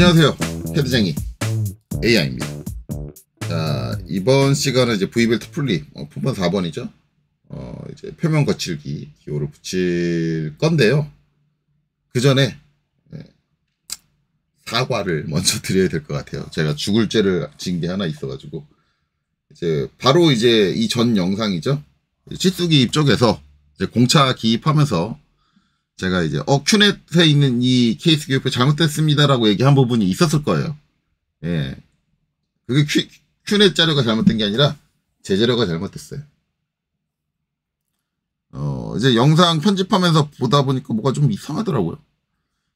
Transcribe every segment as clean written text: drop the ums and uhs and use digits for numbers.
안녕하세요. 헤드쟁이 AI입니다. 자, 이번 시간은 이제 V벨트 풀리, 품번 4번이죠. 이제 표면 거칠기 기호를 붙일 건데요. 그 전에 사과를 먼저 드려야 될 것 같아요. 제가 죽을 죄를 지은 게 하나 있어가지고 이제 바로 이제 이 전 영상이죠. 치수기 쪽에서 이제 공차 기입하면서 제가 이제 큐넷에 있는 이 케이스 기입이 잘못됐습니다라고 얘기한 부분이 있었을 거예요. 예, 그게 큐넷 자료가 잘못된 게 아니라 제 자료가 잘못됐어요. 이제 영상 편집하면서 보다 보니까 뭐가 좀 이상하더라고요.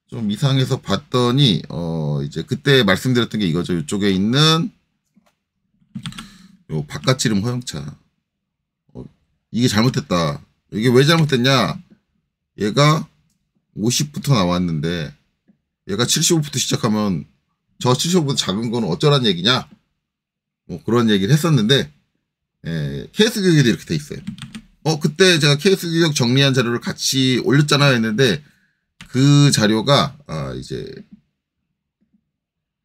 좀 이상해서 봤더니 이제 그때 말씀드렸던 게 이거죠. 이쪽에 있는 요 바깥지름 허용차, 이게 잘못됐다. 이게 왜 잘못됐냐? 얘가 50부터 나왔는데 얘가 75부터 시작하면 저 75보다 작은 거는 어쩌란 얘기냐? 뭐 그런 얘기를 했었는데, 케이스 규격에도 이렇게 돼 있어요. 그때 제가 케이스 규격 정리한 자료를 같이 올렸잖아요 했는데, 그 자료가 이제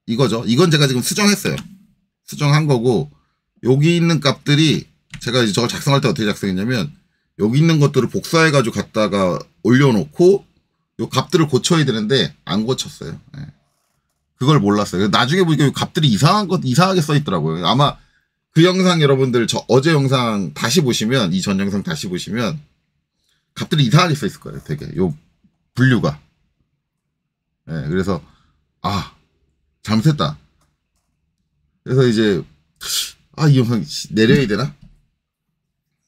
이거죠. 이건 제가 지금 수정했어요. 수정한 거고, 여기 있는 값들이 제가 이제 저걸 작성할 때 어떻게 작성했냐면, 여기 있는 것들을 복사해가지고 갖다가 올려놓고 요 값들을 고쳐야 되는데 안 고쳤어요. 그걸 몰랐어요. 나중에 보니까 요 값들이 이상하게 써 있더라고요. 아마 그 영상 여러분들 어제 영상 다시 보시면, 이 전 영상 다시 보시면 값들이 이상하게 써 있을 거예요. 되게 요 분류가. 그래서 잘못했다. 그래서 이제 이 영상 내려야 되나?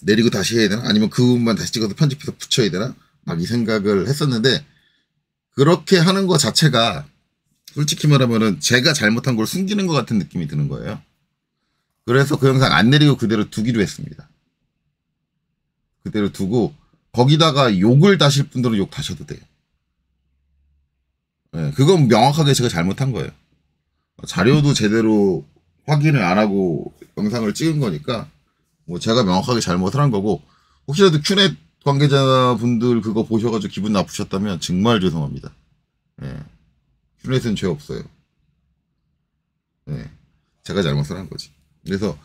내리고 다시 해야 되나? 아니면 그 부분만 다시 찍어서 편집해서 붙여야 되나? 막 이 생각을 했었는데, 그렇게 하는 것 자체가 솔직히 말하면은 제가 잘못한 걸 숨기는 것 같은 느낌이 드는 거예요. 그래서 그 영상 안 내리고 그대로 두기로 했습니다. 그대로 두고 거기다가 욕을 다실 분들은 욕 다셔도 돼요. 그건 명확하게 제가 잘못한 거예요. 자료도 제대로 확인을 안 하고 영상을 찍은 거니까 뭐 제가 명확하게 잘못을 한 거고, 혹시라도 큐넷 관계자분들 그거 보셔가지고 기분 나쁘셨다면 정말 죄송합니다. 큐넷은 죄 없어요. 제가 잘못을 한 거지. 그래서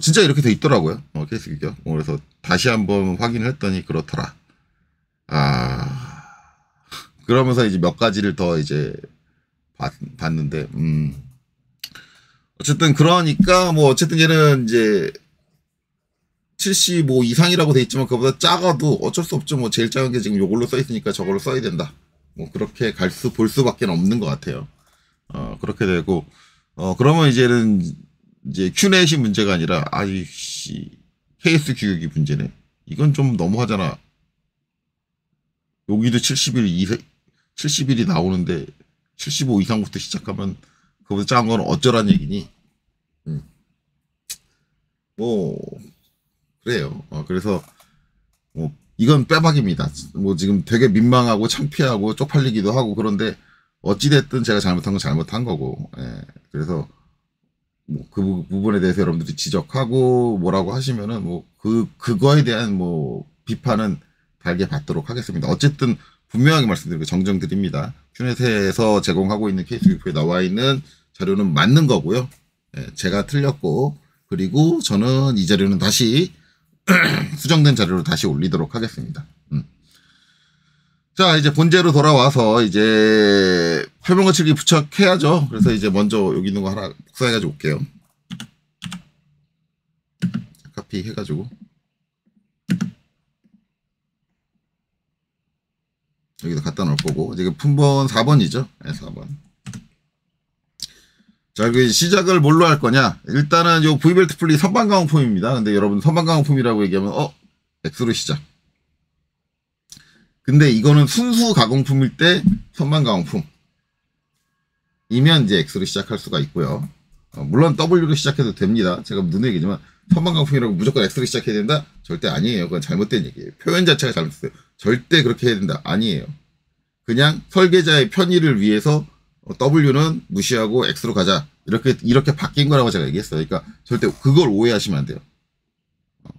진짜 이렇게 돼 있더라고요. 케이스 규격. 그래서 다시 한번 확인을 했더니 그렇더라. 그러면서 이제 몇 가지를 더 이제 봤는데, 어쨌든 그러니까 뭐 어쨌든 얘는 이제 75 이상이라고 돼 있지만 그거보다 작아도 어쩔 수 없죠. 뭐 제일 작은 게 지금 요걸로 써 있으니까 저걸로 써야 된다. 뭐 그렇게 볼 수밖에 없는 것 같아요. 그렇게 되고, 그러면 이제는 이제 큐넷이 문제가 아니라 케이스 규격이 문제네. 이건 좀 너무하잖아. 여기도 70일이 나오는데 75 이상부터 시작하면 그보다 작은 건 어쩌란 얘기니? 뭐 그래요. 그래서 뭐 이건 빼박입니다. 뭐 지금 되게 민망하고 창피하고 쪽팔리기도 하고, 그런데 어찌됐든 제가 잘못한 건 잘못한 거고, 그래서 뭐 그 부분에 대해서 여러분들이 지적하고 뭐라고 하시면은 뭐 그거에 대한 뭐 비판은 달게 받도록 하겠습니다. 어쨌든 분명하게 말씀드리고 정정드립니다. 큐넷에서 제공하고 있는 케이스 뷰표에 나와 있는 자료는 맞는 거고요. 제가 틀렸고, 그리고 저는 이 자료는 다시 수정된 자료로 다시 올리도록 하겠습니다. 자, 이제 본제로 돌아와서 이제 표면 거칠기 부착해야죠. 그래서 이제 먼저 여기 있는 거 하나 복사해가지고 올게요. 카피 해가지고 여기다 갖다 놓을 거고, 지금 품번 4번이죠. 4번. 자, 그 시작을 뭘로 할 거냐? 일단은 요 V벨트 풀리 선반 가공품입니다. 근데 여러분 선반 가공품이라고 얘기하면 X로 시작. 근데 이거는 순수 가공품일 때 선반 가공품 이면 이제 X로 시작할 수가 있고요. 물론 W로 시작해도 됩니다. 제가 눈에 얘기지만 선반 가공품이라고 무조건 X로 시작해야 된다? 절대 아니에요. 그건 잘못된 얘기예요. 표현 자체가 잘못됐어요. 절대 그렇게 해야 된다. 아니에요. 그냥 설계자의 편의를 위해서 W는 무시하고 X로 가자. 이렇게 바뀐 거라고 제가 얘기했어요. 그러니까 절대 그걸 오해하시면 안 돼요.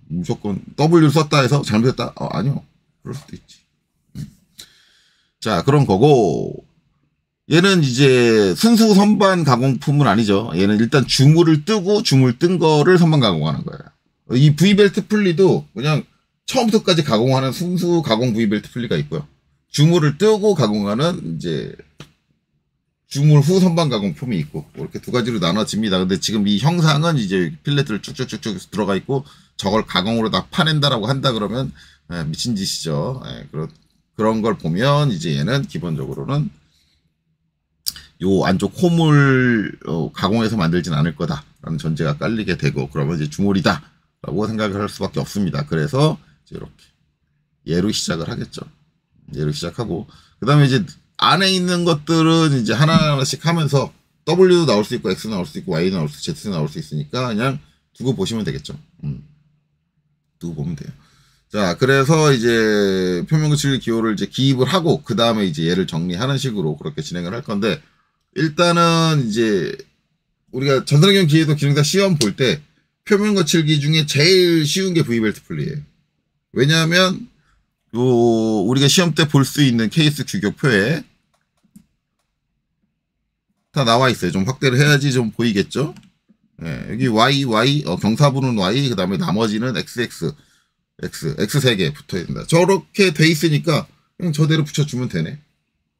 무조건 W를 썼다 해서 잘못했다? 아니요. 그럴 수도 있지. 자, 그런 거고, 얘는 이제 순수 선반 가공품은 아니죠. 얘는 일단 주물을 뜨고 주물 뜬 거를 선반 가공하는 거예요. 이 V벨트 풀리도 그냥 처음부터까지 가공하는 순수 가공 V벨트 풀리가 있고요. 주물을 뜨고 가공하는 이제 주물 후 선반 가공품이 있고 이렇게 두 가지로 나눠집니다. 근데 지금 이 형상은 이제 필렛들 쭉쭉쭉쭉 들어가 있고 저걸 가공으로 다 파낸다라고 한다 그러면 미친 짓이죠. 그런 걸 보면 이제 얘는 기본적으로는 요 안쪽 홈을 가공해서 만들진 않을 거다라는 전제가 깔리게 되고 그러면 이제 주물이다라고 생각을 할 수밖에 없습니다. 그래서 이제 이렇게 얘로 시작을 하겠죠. 얘로 시작하고 그 다음에 이제 안에 있는 것들은 이제 하나하나씩 하면서 W도 나올 수 있고 X도 나올 수 있고 Y도 나올 수 있고 Z도 나올 수 있으니까 그냥 두고 보시면 되겠죠. 두고 보면 돼요. 자, 그래서 이제 표면거칠 기호를 이제 기입을 하고 그 다음에 이제 얘를 정리하는 식으로 그렇게 진행을 할 건데 일단은 이제 우리가 전선경 기계도 기능사 시험 볼 때 표면 거칠기 중에 제일 쉬운 게 V벨트 풀리예요. 왜냐하면 우리가 시험 때 볼 수 있는 케이스 규격표에 다 나와 있어요. 좀 확대를 해야지 좀 보이겠죠? 여기 Y, 경사부는 Y, 그 다음에 나머지는 XX 3개 붙어 있습니다. 저렇게 돼 있으니까 그냥 저대로 붙여주면 되네.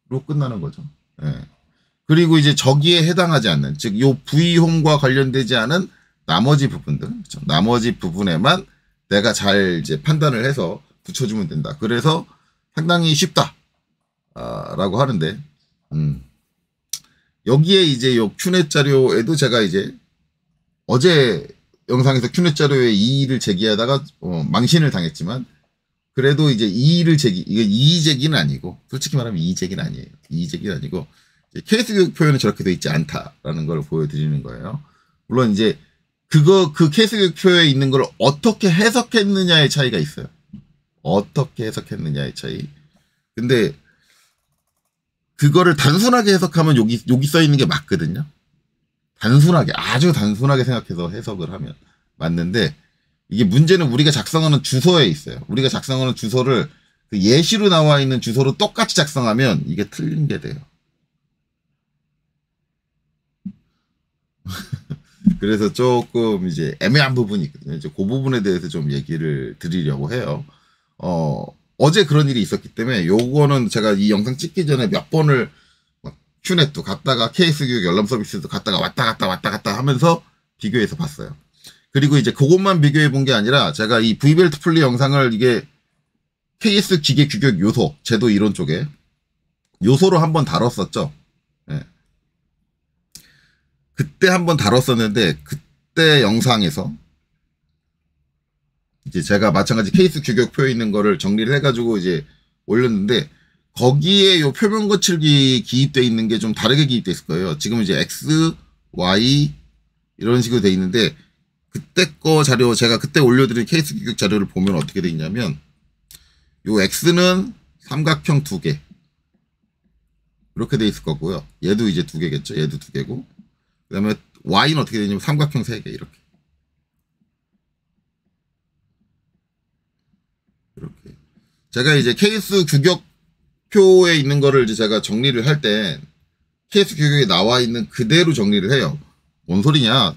로 끝나는 거죠. 그리고 이제 저기에 해당하지 않는, 즉, 요 V홈과 관련되지 않은 나머지 부분들, 그렇죠? 나머지 부분에만 내가 잘 이제 판단을 해서 붙여주면 된다. 그래서 상당히 쉽다. 라고 하는데, 여기에 이제 요 큐넷 자료에도 제가 이제 어제 영상에서 큐넷 자료에 이의를 제기하다가 망신을 당했지만, 그래도 이제 이의를 이게 이의 제기는 아니고, 솔직히 말하면 이의 제기는 아니에요. 이의 제기는 아니고, 케이스 교육 표현은 저렇게 돼 있지 않다라는 걸 보여드리는 거예요. 물론 이제 그 케이스 교육 표에 있는 걸 어떻게 해석했느냐의 차이가 있어요. 어떻게 해석했느냐의 차이. 근데 그거를 단순하게 해석하면 여기 써 있는 게 맞거든요. 단순하게, 아주 단순하게 생각해서 해석을 하면 맞는데 이게 문제는 우리가 작성하는 주소에 있어요. 우리가 작성하는 주소를 그 예시로 나와 있는 주소로 똑같이 작성하면 이게 틀린 게 돼요. 그래서 조금 이제 애매한 부분이 있거든요. 이제 그 부분에 대해서 좀 얘기를 드리려고 해요. 어제 그런 일이 있었기 때문에 요거는 제가 이 영상 찍기 전에 몇 번을 큐넷도 갔다가 케이스 교육 열람 서비스도 갔다가 왔다 갔다 하면서 비교해서 봤어요. 그리고 이제 그것만 비교해 본 게 아니라 제가 이 V벨트 풀리 영상을 이게 KS 기계 규격 요소, 제도 이론 쪽에 요소로 한번 다뤘었죠. 그때 한번 다뤘었는데 그때 영상에서 이제 제가 마찬가지 케이스 규격표에 있는 거를 정리를 해가지고 이제 올렸는데 거기에 요 표면 거칠기 기입돼 있는 게 좀 다르게 기입돼 있을 거예요. 지금 이제 X, Y 이런 식으로 돼 있는데 그때 거 자료 제가 그때 올려드린 케이스 규격 자료를 보면 어떻게 돼 있냐면 요 X는 삼각형 2개 이렇게 돼 있을 거고요. 얘도 이제 2개겠죠. 얘도 2개고 그 다음에 Y는 어떻게 되냐면 삼각형 3개 이렇게 제가 이제 케이스 규격표에 있는 거를 이제 제가 정리를 할 때 케이스 규격에 나와 있는 그대로 정리를 해요. 뭔 소리냐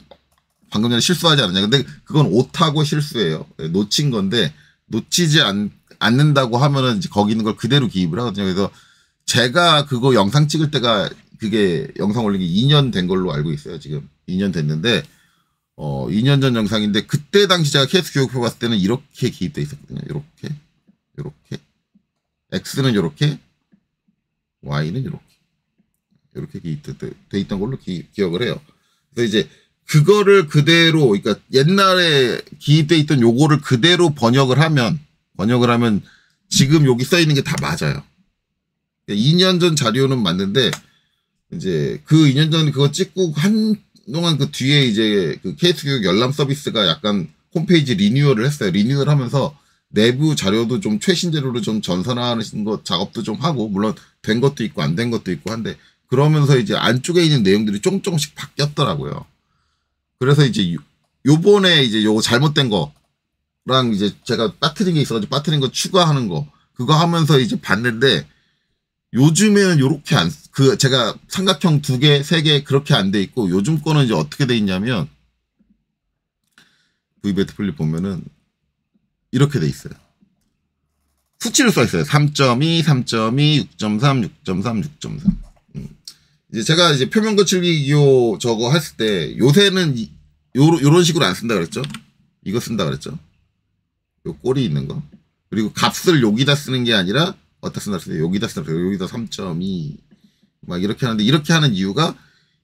방금 전에 실수하지 않았냐. 근데 그건 오타고 실수예요. 놓친 건데 놓치지 않는다고 하면은 이제 거기 있는 걸 그대로 기입을 하거든요. 그래서 제가 그거 영상 찍을 때가 그게 영상 올린 게 2년 된 걸로 알고 있어요. 지금 2년 됐는데 2년 전 영상인데 그때 당시 제가 케이스 교육표 봤을 때는 이렇게 기입돼 있었거든요. 이렇게 X는 이렇게 Y는 이렇게 기입돼 있던 걸로 기억을 해요. 그래서 이제 그거를 그대로 그러니까 옛날에 기입돼 있던 요거를 그대로 번역을 하면 지금 여기 써 있는 게 다 맞아요. 2년 전 자료는 맞는데 이제 그 2년 전 그거 찍고 한동안 그 뒤에 이제 그 케이스 교육 열람 서비스가 약간 홈페이지 리뉴얼을 했어요. 리뉴얼 하면서 내부 자료도 좀 최신 자료로 좀 전산화하는 거 작업도 좀 하고 물론 된 것도 있고 안 된 것도 있고 한데 그러면서 이제 안쪽에 있는 내용들이 조금씩 바뀌었더라고요. 그래서 이제 요번에 이제 요거 잘못된 거랑 이제 제가 빠뜨린 게 있어가지고 빠뜨린 거 추가하는 거 그거 하면서 이제 봤는데 요즘에는 요렇게 제가 삼각형 2개, 3개 그렇게 안 돼 있고, 요즘 거는 이제 어떻게 돼 있냐면, V베트 플립 보면은, 이렇게 돼 있어요. 수치를 써 있어요. 3.2, 3.2, 6.3, 6.3, 6.3. 이제 제가 이제 표면 거칠기 기호 저거 했을 때, 요새는 요런 식으로 안 쓴다 그랬죠? 이거 쓴다 그랬죠? 요 꼴이 있는 거. 그리고 값을 여기다 쓰는 게 아니라, 어디다 쓴다 그랬어요? 여기다 쓴다 그랬어요. 여기다 3.2. 막 이렇게 하는데, 이렇게 하는 이유가,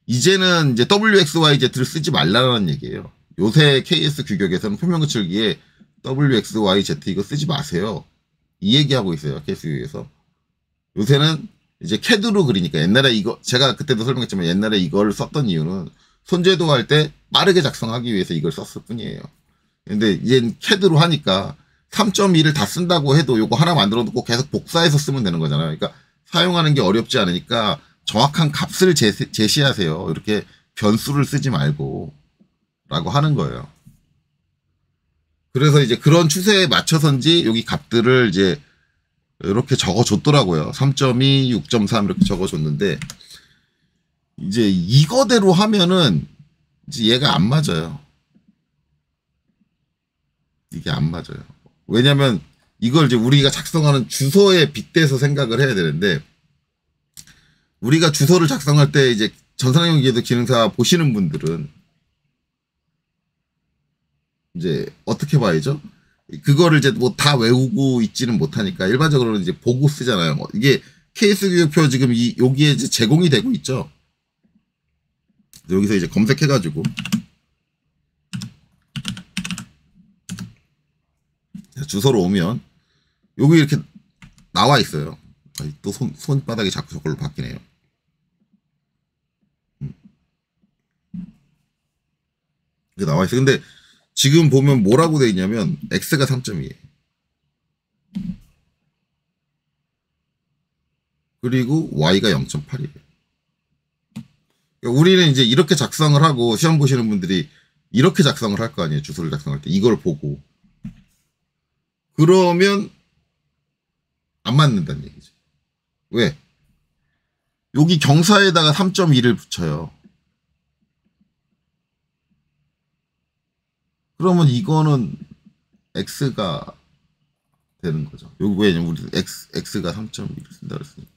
이제는 이제 WXYZ를 쓰지 말라는 얘기예요. 요새 KS 규격에서는 표면 거칠기에 WXYZ 이거 쓰지 마세요. 이 얘기하고 있어요. KS 규격에서. 요새는 이제 캐드로 그리니까, 옛날에 이거, 제가 그때도 설명했지만 옛날에 이걸 썼던 이유는 손재도 할 때 빠르게 작성하기 위해서 이걸 썼을 뿐이에요. 근데 이젠 캐드로 하니까 3.2를 다 쓴다고 해도 요거 하나 만들어 놓고 계속 복사해서 쓰면 되는 거잖아요. 그러니까 사용하는 게 어렵지 않으니까 정확한 값을 제시하세요. 이렇게 변수를 쓰지 말고 라고 하는 거예요. 그래서 이제 그런 추세에 맞춰서인지 여기 값들을 이제 이렇게 적어줬더라고요. 3.2, 6.3 이렇게 적어줬는데, 이제 이거대로 하면은 이제 얘가 안 맞아요. 이게 안 맞아요. 왜냐면 이걸 이제 우리가 작성하는 주소에 빗대서 생각을 해야 되는데, 우리가 주소를 작성할 때 이제 전산형 기계도 기능사 보시는 분들은 이제 어떻게 봐야죠? 그거를 이제 뭐 다 외우고 있지는 못하니까 일반적으로는 이제 보고 쓰잖아요. 이게 케이스 규격표 지금 여기에 이제 제공이 되고 있죠. 여기서 이제 검색해가지고 주소로 오면 여기 이렇게 나와 있어요. 또 손바닥이 자꾸 저걸로 바뀌네요. 이게 나와 있어요. 근데 지금 보면 뭐라고 돼 있냐면 X가 3.2에요. 그리고 Y가 0.8이에요. 그러니까 우리는 이제 이렇게 작성을 하고, 시험 보시는 분들이 이렇게 작성을 할 거 아니에요. 주소를 작성할 때 이걸 보고. 그러면 안 맞는다는 얘기죠. 왜? 여기 경사에다가 3.2를 붙여요. 그러면 이거는 X가 되는 거죠. 여기 왜냐면 우리 X가 3.2를 쓴다 그랬으니까.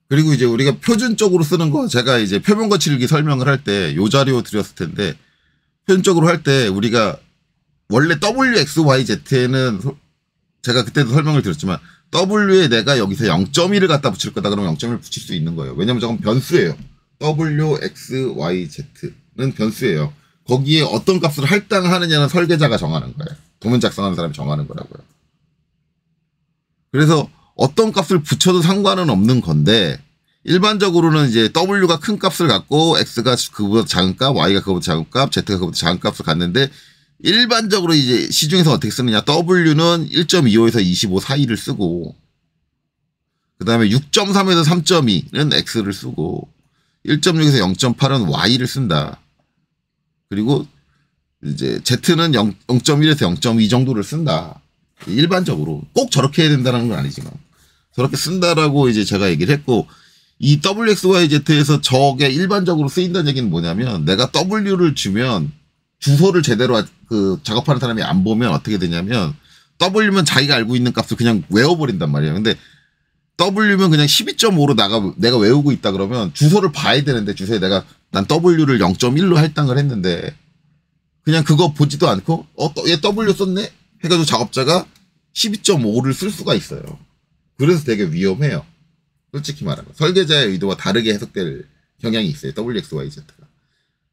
그리고 이제 우리가 표준적으로 쓰는 거, 제가 이제 표면 거칠기 설명을 할 때 요 자료 드렸을 텐데, 표준적으로 할 때 우리가 원래 WXYZ에는 제가 그때도 설명을 드렸지만, W에 내가 여기서 0.1을 갖다 붙일 거다 그러면 0.1을 붙일 수 있는 거예요. 왜냐면 저건 변수예요. WXYZ는 변수예요. 거기에 어떤 값을 할당하느냐는 설계자가 정하는 거예요. 도면 작성하는 사람이 정하는 거라고요. 그래서 어떤 값을 붙여도 상관은 없는 건데, 일반적으로는 이제 W가 큰 값을 갖고 X가 그거보다 작은 값, Y가 그거보다 작은 값, Z가 그거보다 작은 값을 갖는데, 일반적으로 이제 시중에서 어떻게 쓰느냐. W는 1.25에서 25 사이를 쓰고, 그 다음에 6.3에서 3.2는 X를 쓰고, 1.6에서 0.8은 Y를 쓴다. 그리고 이제 Z는 0.1에서 0.2 정도를 쓴다. 일반적으로. 꼭 저렇게 해야 된다는 건 아니지만. 저렇게 쓴다라고 이제 제가 얘기를 했고, 이 WXYZ에서 저게 일반적으로 쓰인다는 얘기는 뭐냐면, 내가 W를 주면 주소를 제대로 작업하는 사람이 안 보면 어떻게 되냐면, W면 자기가 알고 있는 값을 그냥 외워버린단 말이에요. 근데 W면 그냥 12.5로 내가 외우고 있다 그러면 주소를 봐야 되는데, 주소에 난 W를 0.1로 할당을 했는데, 그냥 그거 보지도 않고, 얘 W 썼네? 해가지고 작업자가 12.5를 쓸 수가 있어요. 그래서 되게 위험해요. 솔직히 말하면. 설계자의 의도와 다르게 해석될 경향이 있어요. WXYZ가.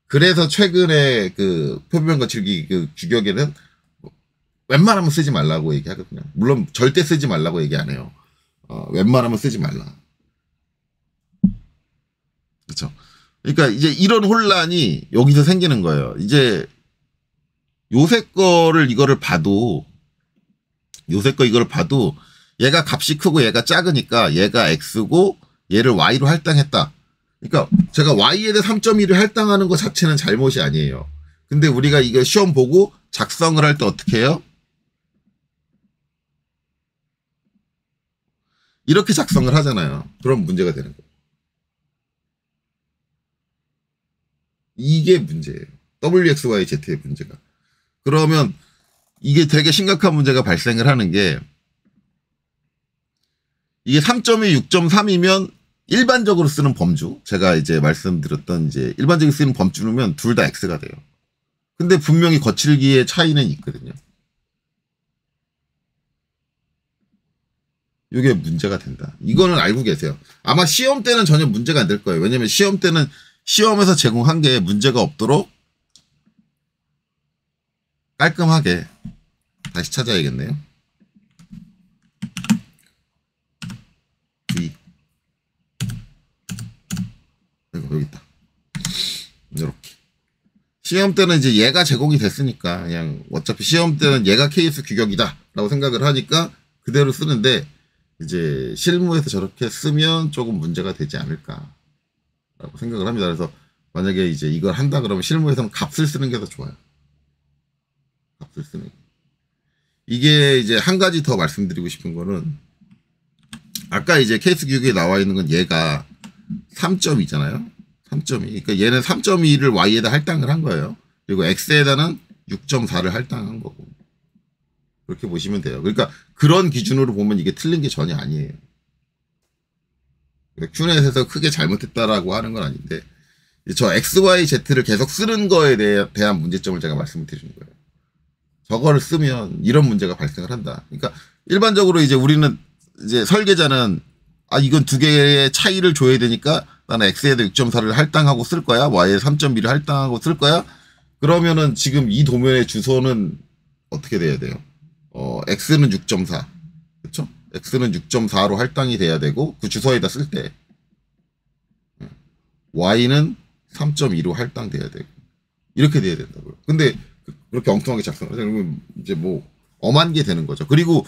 그래서 최근에 그 표면 거칠기 그 규격에는 웬만하면 쓰지 말라고 얘기하거든요. 물론 절대 쓰지 말라고 얘기 안 해요. 웬만하면 쓰지 말라. 그렇죠. 그러니까 이제 이런 혼란이 여기서 생기는 거예요. 이제 요새 이거를 봐도 얘가 값이 크고 얘가 작으니까 얘가 X고 얘를 Y로 할당했다. 그러니까 제가 Y에 대해 3.2를 할당하는 것 자체는 잘못이 아니에요. 근데 우리가 이거 시험 보고 작성을 할 때 어떻게 해요? 이렇게 작성을 하잖아요. 그럼 문제가 되는 거예요. 이게 문제예요. WXYZ의 문제가. 그러면 이게 되게 심각한 문제가 발생을 하는 게 이게 3.2, 6.3이면 일반적으로 쓰는 범주, 제가 이제 말씀드렸던 이제 일반적으로 쓰는 범주면 둘 다 X가 돼요. 근데 분명히 거칠기의 차이는 있거든요. 이게 문제가 된다. 이거는 알고 계세요. 아마 시험 때는 전혀 문제가 안 될 거예요. 왜냐면 시험 때는 시험에서 제공한 게 문제가 없도록 깔끔하게 다시 찾아야겠네요. 여기 있다. 이렇게. 시험 때는 이제 얘가 제공이 됐으니까 그냥 어차피 시험 때는 얘가 케이스 규격이다 라고 생각을 하니까 그대로 쓰는데 이제 실무에서 저렇게 쓰면 조금 문제가 되지 않을까 라고 생각을 합니다. 그래서 만약에 이제 이걸 한다 그러면 실무에서는 값을 쓰는 게 더 좋아요. 값을 쓰는 게. 이게 이제 한 가지 더 말씀드리고 싶은 거는 아까 이제 케이스 규격에 나와 있는 건 얘가 3.2잖아요. 3.2. 그러니까 얘는 3.2를 Y에다 할당을 한 거예요. 그리고 X에다는 6.4를 할당한 거고. 그렇게 보시면 돼요. 그러니까 그런 기준으로 보면 이게 틀린 게 전혀 아니에요. 그러니까 큐넷에서 크게 잘못했다라고 하는 건 아닌데 저 XYZ를 계속 쓰는 거에 대한 문제점을 제가 말씀을 드리는 거예요. 저거를 쓰면 이런 문제가 발생을 한다. 그러니까 일반적으로 이제 우리는 이제 설계자는 이건 두 개의 차이를 줘야 되니까 나는 X에다 6.4를 할당하고 쓸 거야. Y에 3.2를 할당하고 쓸 거야. 그러면은 지금 이 도면의 주소는 어떻게 돼야 돼요? X는 6.4. 그쵸? X는 6.4로 할당이 돼야 되고, 그 주소에다 쓸 때. Y는 3.2로 할당돼야 되고. 이렇게 돼야 된다고요. 근데 그렇게 엉뚱하게 작성을 하죠. 그러면 이제 뭐, 엄한 게 되는 거죠. 그리고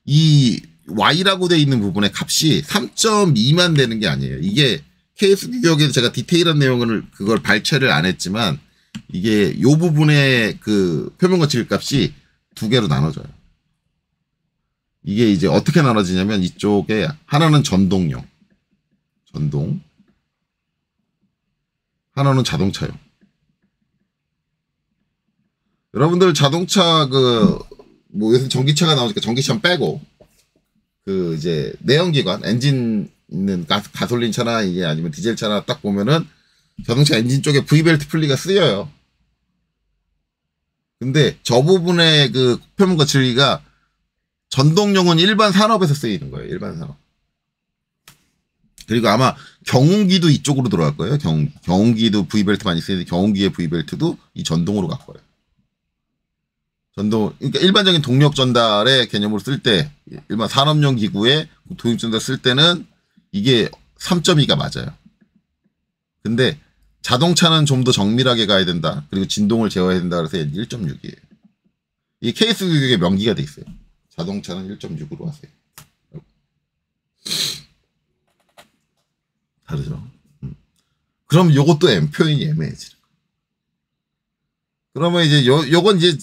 이 Y라고 돼 있는 부분의 값이 3.2만 되는 게 아니에요. 이게 케이스 규격에서 제가 디테일한 내용을 그걸 발췌를 안 했지만 이게 요 부분의 그 표면 거칠 값이 두 개로 나눠져요. 이게 이제 어떻게 나눠지냐면 이쪽에 하나는 전동용, 전동, 하나는 자동차용. 여러분들 자동차 뭐 요새 전기차가 나오니까 전기차 빼고 그 이제 내연기관 엔진 있는 가솔린 차나 이게 아니면 디젤 차나 딱 보면은 자동차 엔진 쪽에 V벨트 풀리가 쓰여요. 근데 저 부분의 그 표면 거칠기가 전동용은 일반 산업에서 쓰이는 거예요. 일반 산업. 그리고 아마 경운기도 이쪽으로 들어갈 거예요. 경운기도 V벨트 많이 쓰이는데 경운기의 V벨트도 이 전동으로 갈 거예요. 그러니까 일반적인 동력 전달의 개념으로 쓸 때, 일반 산업용 기구에 동력 전달 쓸 때는 이게 3.2가 맞아요. 근데 자동차는 좀 더 정밀하게 가야 된다. 그리고 진동을 제어해야 된다. 그래서 1.6이에요. 이 케이스 규격에 명기가 돼 있어요. 자동차는 1.6으로 하세요. 다르죠. 그럼 요것도 표현이 애매해지죠. 그러면 이제 요건 이제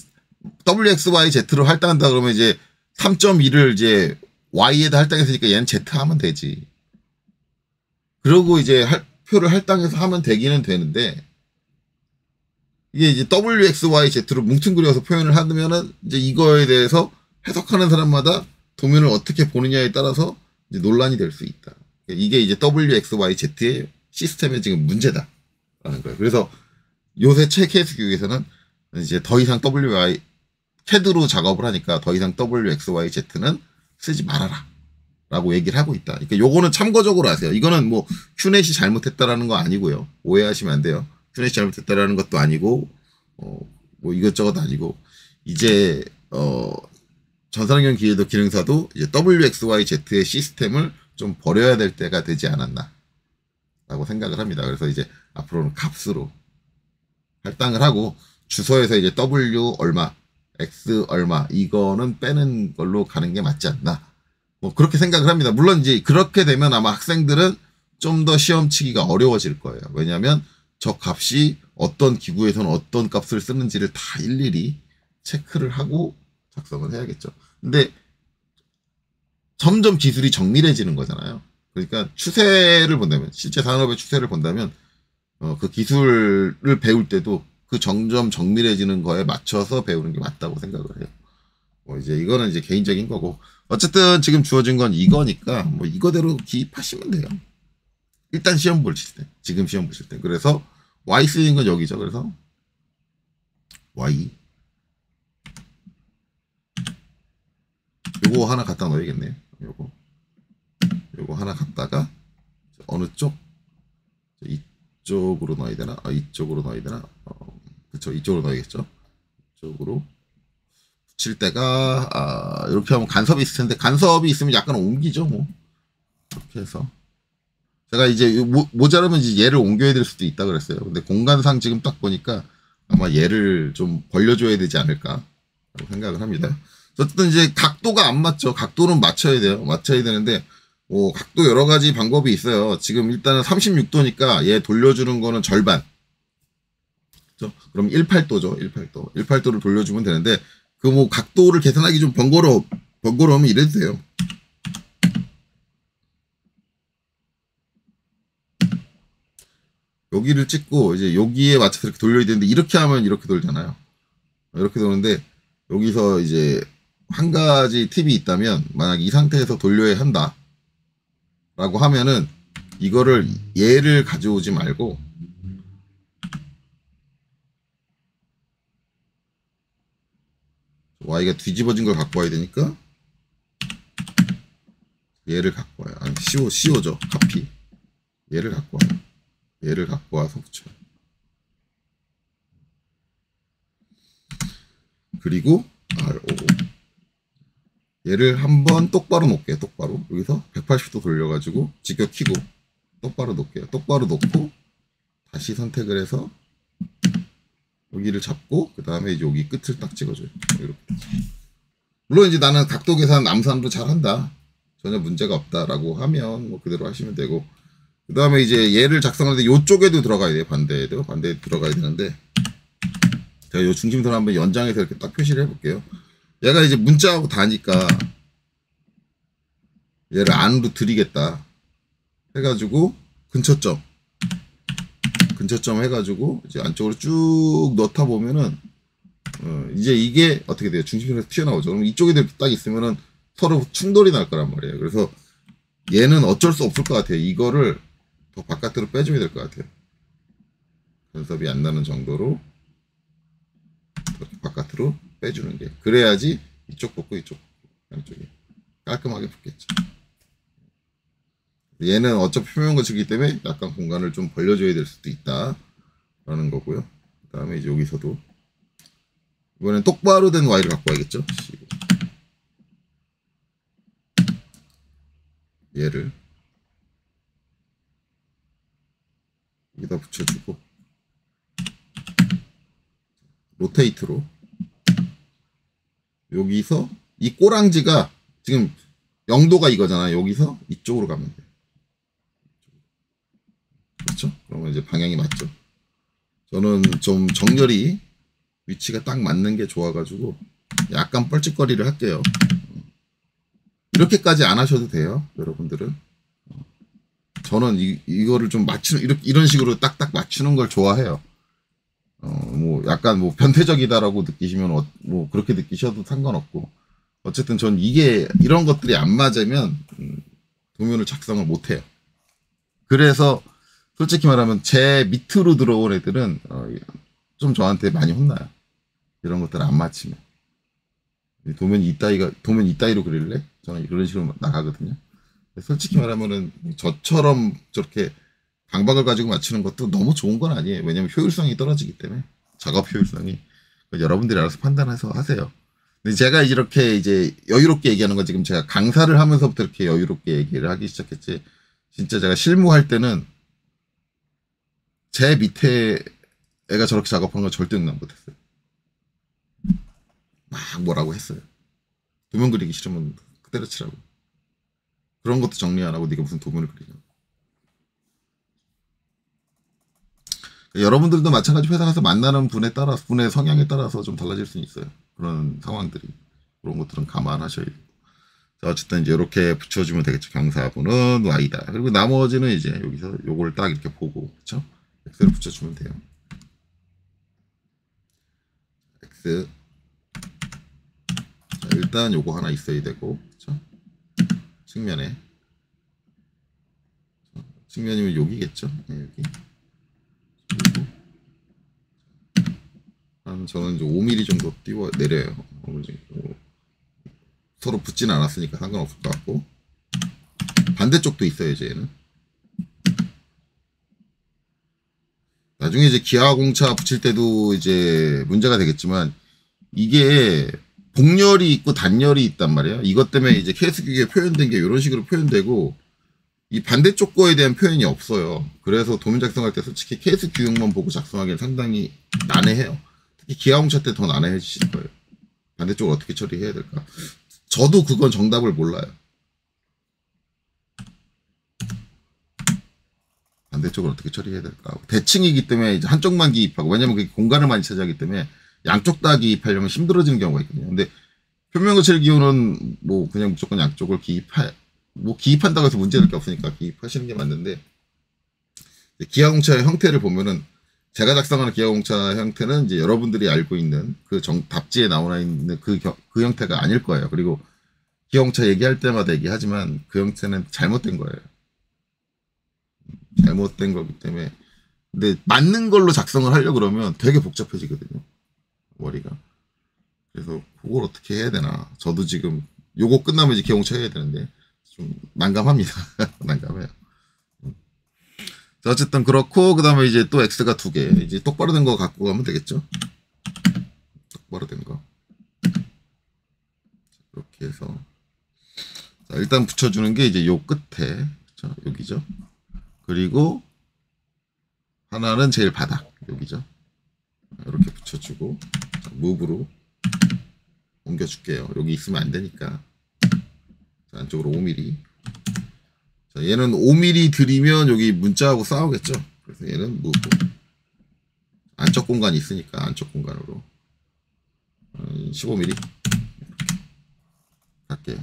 WXYZ로 할당한다 그러면 이제 3.2를 이제 Y에다 할당했으니까 얘는 Z 하면 되지. 그러고 이제 표를 할당해서 하면 되기는 되는데 이게 이제 WXYZ로 뭉뚱그려서 표현을 하면은 이제 이거에 대해서 해석하는 사람마다 도면을 어떻게 보느냐에 따라서 이제 논란이 될 수 있다. 이게 이제 WXYZ의 시스템의 지금 문제다라는 거예요. 그래서 요새 케이스 교육에서는 이제 더 이상 CAD로 작업을 하니까 더 이상 WXYZ는 쓰지 말아라 라고 얘기를 하고 있다. 그러니까 요거는 참고적으로 하세요. 이거는 뭐 큐넷이 잘못했다라는 거 아니고요. 오해하시면 안 돼요. 큐넷이 잘못했다라는 것도 아니고 뭐 이것저것 아니고 이제 전산환경 기계도 기능사도 이제 WXYZ의 시스템을 좀 버려야 될 때가 되지 않았나 라고 생각을 합니다. 그래서 이제 앞으로는 값으로 할당을 하고 주소에서 이제 W 얼마 X 얼마 이거는 빼는 걸로 가는 게 맞지 않나 뭐 그렇게 생각을 합니다. 물론 이제 그렇게 되면 아마 학생들은 좀 더 시험 치기가 어려워질 거예요. 왜냐하면 저 값이 어떤 기구에서는 어떤 값을 쓰는지를 다 일일이 체크를 하고 작성을 해야겠죠. 근데 점점 기술이 정밀해지는 거잖아요. 그러니까 추세를 본다면, 실제 산업의 추세를 본다면, 그 기술을 배울 때도 그 점점 정밀해지는 거에 맞춰서 배우는 게 맞다고 생각을 해요. 이제 이거는 이제 개인적인 거고, 어쨌든 지금 주어진 건 이거니까 뭐 이거대로 기입하시면 돼요. 일단 시험 보실 때, 지금 시험 보실 때. 그래서 Y 쓰이는 건 여기죠. 그래서 Y 요거 하나 갖다 넣어야겠네요. 요거 하나 갖다가 어느 쪽? 이쪽으로 넣어야 되나? 이쪽으로 넣어야 되나? 그쵸, 이쪽으로 넣어야겠죠. 이쪽으로 붙일 때가 이렇게 하면 간섭이 있을 텐데, 간섭이 있으면 약간 옮기죠, 뭐. 이렇게 해서 제가 이제 모자라면 이제 얘를 옮겨야 될 수도 있다 그랬어요. 근데 공간상 지금 딱 보니까 아마 얘를 좀 벌려줘야 되지 않을까 생각을 합니다. 어쨌든 이제 각도가 안 맞죠. 각도는 맞춰야 돼요. 맞춰야 되는데 각도 여러 가지 방법이 있어요. 지금 일단은 36도니까 얘 돌려주는 거는 절반. 그렇죠? 그럼 18도죠. 18도. 18도를 돌려주면 되는데 그 뭐 각도를 계산하기 좀 번거로우면 이래도 돼요. 여기를 찍고 이제 여기에 맞춰서 이렇게 돌려야 되는데 이렇게 하면 이렇게 돌잖아요. 이렇게 도는데 여기서 이제 한 가지 팁이 있다면, 만약 이 상태에서 돌려야 한다 라고 하면은 이거를 얘를 가져오지 말고 Y가 뒤집어진 걸 갖고 와야 되니까 얘를 갖고 와요. 아니 CO죠. 카피. 얘를 갖고 와요. 얘를 갖고 와서 붙여요. 그리고 RO. 얘를 한번 똑바로 놓을게요. 똑바로. 여기서 180도 돌려가지고 직격 키고 똑바로 놓을게요. 똑바로 놓고 다시 선택을 해서 여기를 잡고 그 다음에 이제 여기 끝을 딱 찍어줘요. 이렇게. 물론 이제 나는 각도 계산 암산도 잘한다, 전혀 문제가 없다라고 하면 뭐 그대로 하시면 되고, 그 다음에 이제 얘를 작성할 때 이쪽에도 들어가야 돼요. 반대에도 들어가야 되는데, 제가 이 중심선을 한번 연장해서 이렇게 딱 표시를 해볼게요. 얘가 이제 문자하고 다니까 얘를 안으로 들이겠다 해가지고 근처점 해가지고 이제 안쪽으로 쭉 넣다 보면은 이제 이게 어떻게 돼요? 중심선에서 튀어나오죠. 그럼 이쪽에 딱 있으면은 서로 충돌이 날 거란 말이에요. 그래서 얘는 어쩔 수 없을 것 같아요. 이거를 더 바깥으로 빼줘야 될 것 같아요. 간섭이 안 나는 정도로 이렇게 바깥으로 빼주는 게, 그래야지 이쪽 붙고 이쪽 붙고 양쪽이 깔끔하게 붙겠죠. 얘는 어차피 표면 거치기 때문에 약간 공간을 좀 벌려줘야 될 수도 있다 라는 거고요. 그 다음에 이제 여기서도 이번엔 똑바로 된 Y를 갖고 와야겠죠. 얘를 여기다 붙여주고 로테이트로 여기서 이 꼬랑지가 지금 0도가 이거잖아. 여기서 이쪽으로 가면 돼. 그렇죠? 그러면 이제 방향이 맞죠. 저는 좀 정렬이 위치가 딱 맞는 게 좋아가지고 약간 뻘짓거리를 할게요. 이렇게까지 안 하셔도 돼요, 여러분들은. 저는 이거를 좀 이런 식으로 딱딱 맞추는 걸 좋아해요. 뭐 약간 뭐 변태적이다라고 느끼시면 뭐 그렇게 느끼셔도 상관없고, 어쨌든 전 이런 것들이 안 맞으면 도면을 작성을 못 해요. 그래서 솔직히 말하면 제 밑으로 들어온 애들은 좀 저한테 많이 혼나요. 이런 것들 안 맞히면. 도면 이따위로 그릴래? 저는 그런 식으로 나가거든요. 솔직히 말하면은 저처럼 저렇게 강박을 가지고 맞추는 것도 너무 좋은 건 아니에요. 왜냐면 효율성이 떨어지기 때문에, 작업 효율성이. 여러분들이 알아서 판단해서 하세요. 근데 제가 이렇게 이제 여유롭게 얘기하는 건 지금 제가 강사를 하면서부터 이렇게 여유롭게 얘기를 하기 시작했지, 진짜 제가 실무할 때는 제 밑에 애가 저렇게 작업한 건 절대 응당 못했어요. 막 뭐라고 했어요. 도면 그리기 싫으면 그대로 치라고. 그런 것도 정리 안 하고 네가 무슨 도면을 그리냐고. 여러분들도 마찬가지 회사 가서 만나는 분에 따라서, 분의 성향에 따라서 좀 달라질 수 있어요. 그런 상황들이. 그런 것들은 감안하셔야 돼요. 자, 어쨌든 이제 이렇게 붙여주면 되겠죠. 경사분은 Y다. 그리고 나머지는 이제 여기서 요걸 딱 이렇게 보고, 그쵸? X를 붙여주면 돼요. X. 자, 일단 요거 하나 있어야 되고, 그쵸? 측면에. 측면이면 여기겠죠? 네, 여기. 그리고 한 저는 이제 5mm 정도 띄워 내려요. 서로 붙진 않았으니까 상관없을 것 같고. 반대쪽도 있어야죠, 얘는. 나중에 이제 기아공차 붙일 때도 이제 문제가 되겠지만, 이게 복열이 있고 단열이 있단 말이에요. 이것 때문에 이제 케이스 규격에 표현된 게 이런 식으로 표현되고, 이 반대쪽 거에 대한 표현이 없어요. 그래서 도면 작성할 때 솔직히 케이스 규격만 보고 작성하기는 상당히 난해해요. 특히 기아공차 때 더 난해해지실 거예요. 반대쪽을 어떻게 처리해야 될까? 저도 그건 정답을 몰라요. 반대쪽을 어떻게 처리해야 될까? 대칭이기 때문에 이제 한쪽만 기입하고, 왜냐면 그게 공간을 많이 차지하기 때문에 양쪽 다 기입하려면 힘들어지는 경우가 있거든요. 근데 표면거칠 기호는 뭐 그냥 무조건 양쪽을 기입한다고 해서 문제될 게 없으니까 기입하시는 게 맞는데, 기아공차의 형태를 보면은, 제가 작성하는 기아공차 형태는 이제 여러분들이 알고 있는 그 답지에 나와 있는 그 형태가 아닐 거예요. 그리고 기아공차 얘기할 때마다 얘기하지만 그 형태는 잘못된 거예요. 잘못된 거기 때문에. 근데 맞는 걸로 작성을 하려고 그러면 되게 복잡해지거든요, 머리가. 그래서 그걸 어떻게 해야 되나. 저도 지금 요거 끝나면 이제 기아공차 해야 되는데 좀 난감합니다. 난감해요. 자, 어쨌든 그렇고, 그 다음에 이제 또 X가 2개. 이제 똑바로 된 거 갖고 가면 되겠죠? 똑바로 된 거. 이렇게 해서. 자, 일단 붙여주는 게 이제 요 끝에. 그쵸? 여기죠? 그리고 하나는 제일 바닥. 여기죠? 이렇게 붙여주고, 자, 무브로 옮겨줄게요. 여기 있으면 안 되니까. 자, 안쪽으로 5mm. 자, 얘는 5mm 들이면 여기 문자하고 싸우겠죠? 그래서 얘는 무브. 안쪽 공간이 있으니까 안쪽 공간으로 15mm 이렇게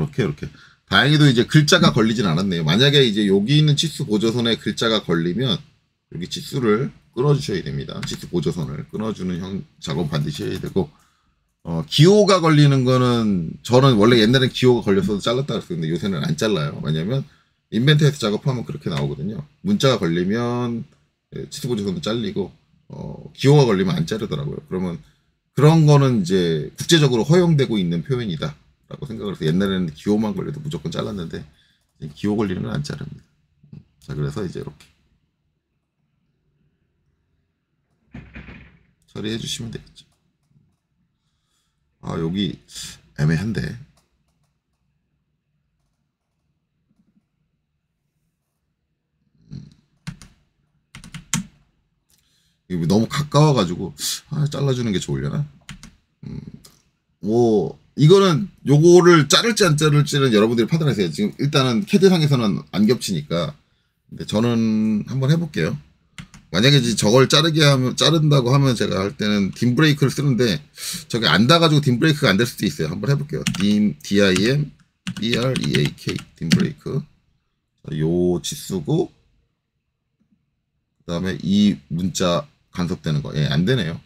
갈게요. 이렇게 다행히도 이제 글자가 걸리진 않았네요. 만약에 이제 여기 있는 치수 보조선에 글자가 걸리면 여기 치수를 끊어주셔야 됩니다. 치수 보조선을 끊어주는 작업 반드시 해야 되고, 기호가 걸리는 거는, 저는 원래 옛날엔 기호가 걸렸어도 잘랐다 그랬었는데 요새는 안 잘라요. 왜냐면 인벤트에서 작업하면 그렇게 나오거든요. 문자가 걸리면 치수 보조선도 잘리고, 기호가 걸리면 안 자르더라고요. 그러면 그런 거는 이제 국제적으로 허용되고 있는 표현이다 라고 생각을 해서 옛날에는 기호만 걸려도 무조건 잘랐는데, 기호 걸리는 건 안 자릅니다. 자, 그래서 이제 이렇게 처리해 주시면 되겠죠. 아, 여기 애매한데. 이게 너무 가까워가지고, 잘라주는 게 좋으려나? 뭐, 이거는 요거를 자를지 안 자를지는 여러분들이 판단하세요. 지금 일단은 캐드상에서는 안 겹치니까. 근데 저는 한번 해볼게요. 만약에 이제 저걸 자른다고 하면 제가 할 때는 딤 브레이크를 쓰는데, 저게 안 닿아가지고 딤 브레이크가 안 될 수도 있어요. 한번 해볼게요. DIM BREAK 딤 브레이크. 요 지수고, 그 다음에 이 문자 간섭되는 거. 안 되네요.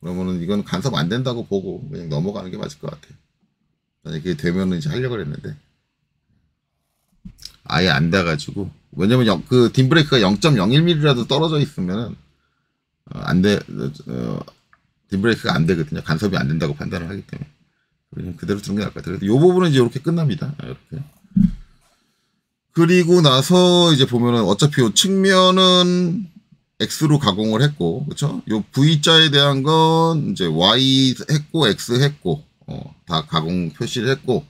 그러면은 이건 간섭 안 된다고 보고 그냥 넘어가는 게 맞을 것 같아요. 만약에 되면은 이제 하려고 했는데, 아예 안 닿아가지고. 왜냐면 그 딤 브레이크가 0.01mm라도 떨어져 있으면은 딤 브레이크가 안 되거든요. 간섭이 안 된다고 판단을 하기 때문에 그냥 그대로 두는 게 나을 것 같아요. 그래서 이 부분은 이제 이렇게 끝납니다. 이렇게. 그리고 나서 이제 보면은 어차피 요 측면은 X로 가공을 했고, 그쵸? 요 V자에 대한 건 이제 Y 했고, X 했고, 다 가공 표시를 했고,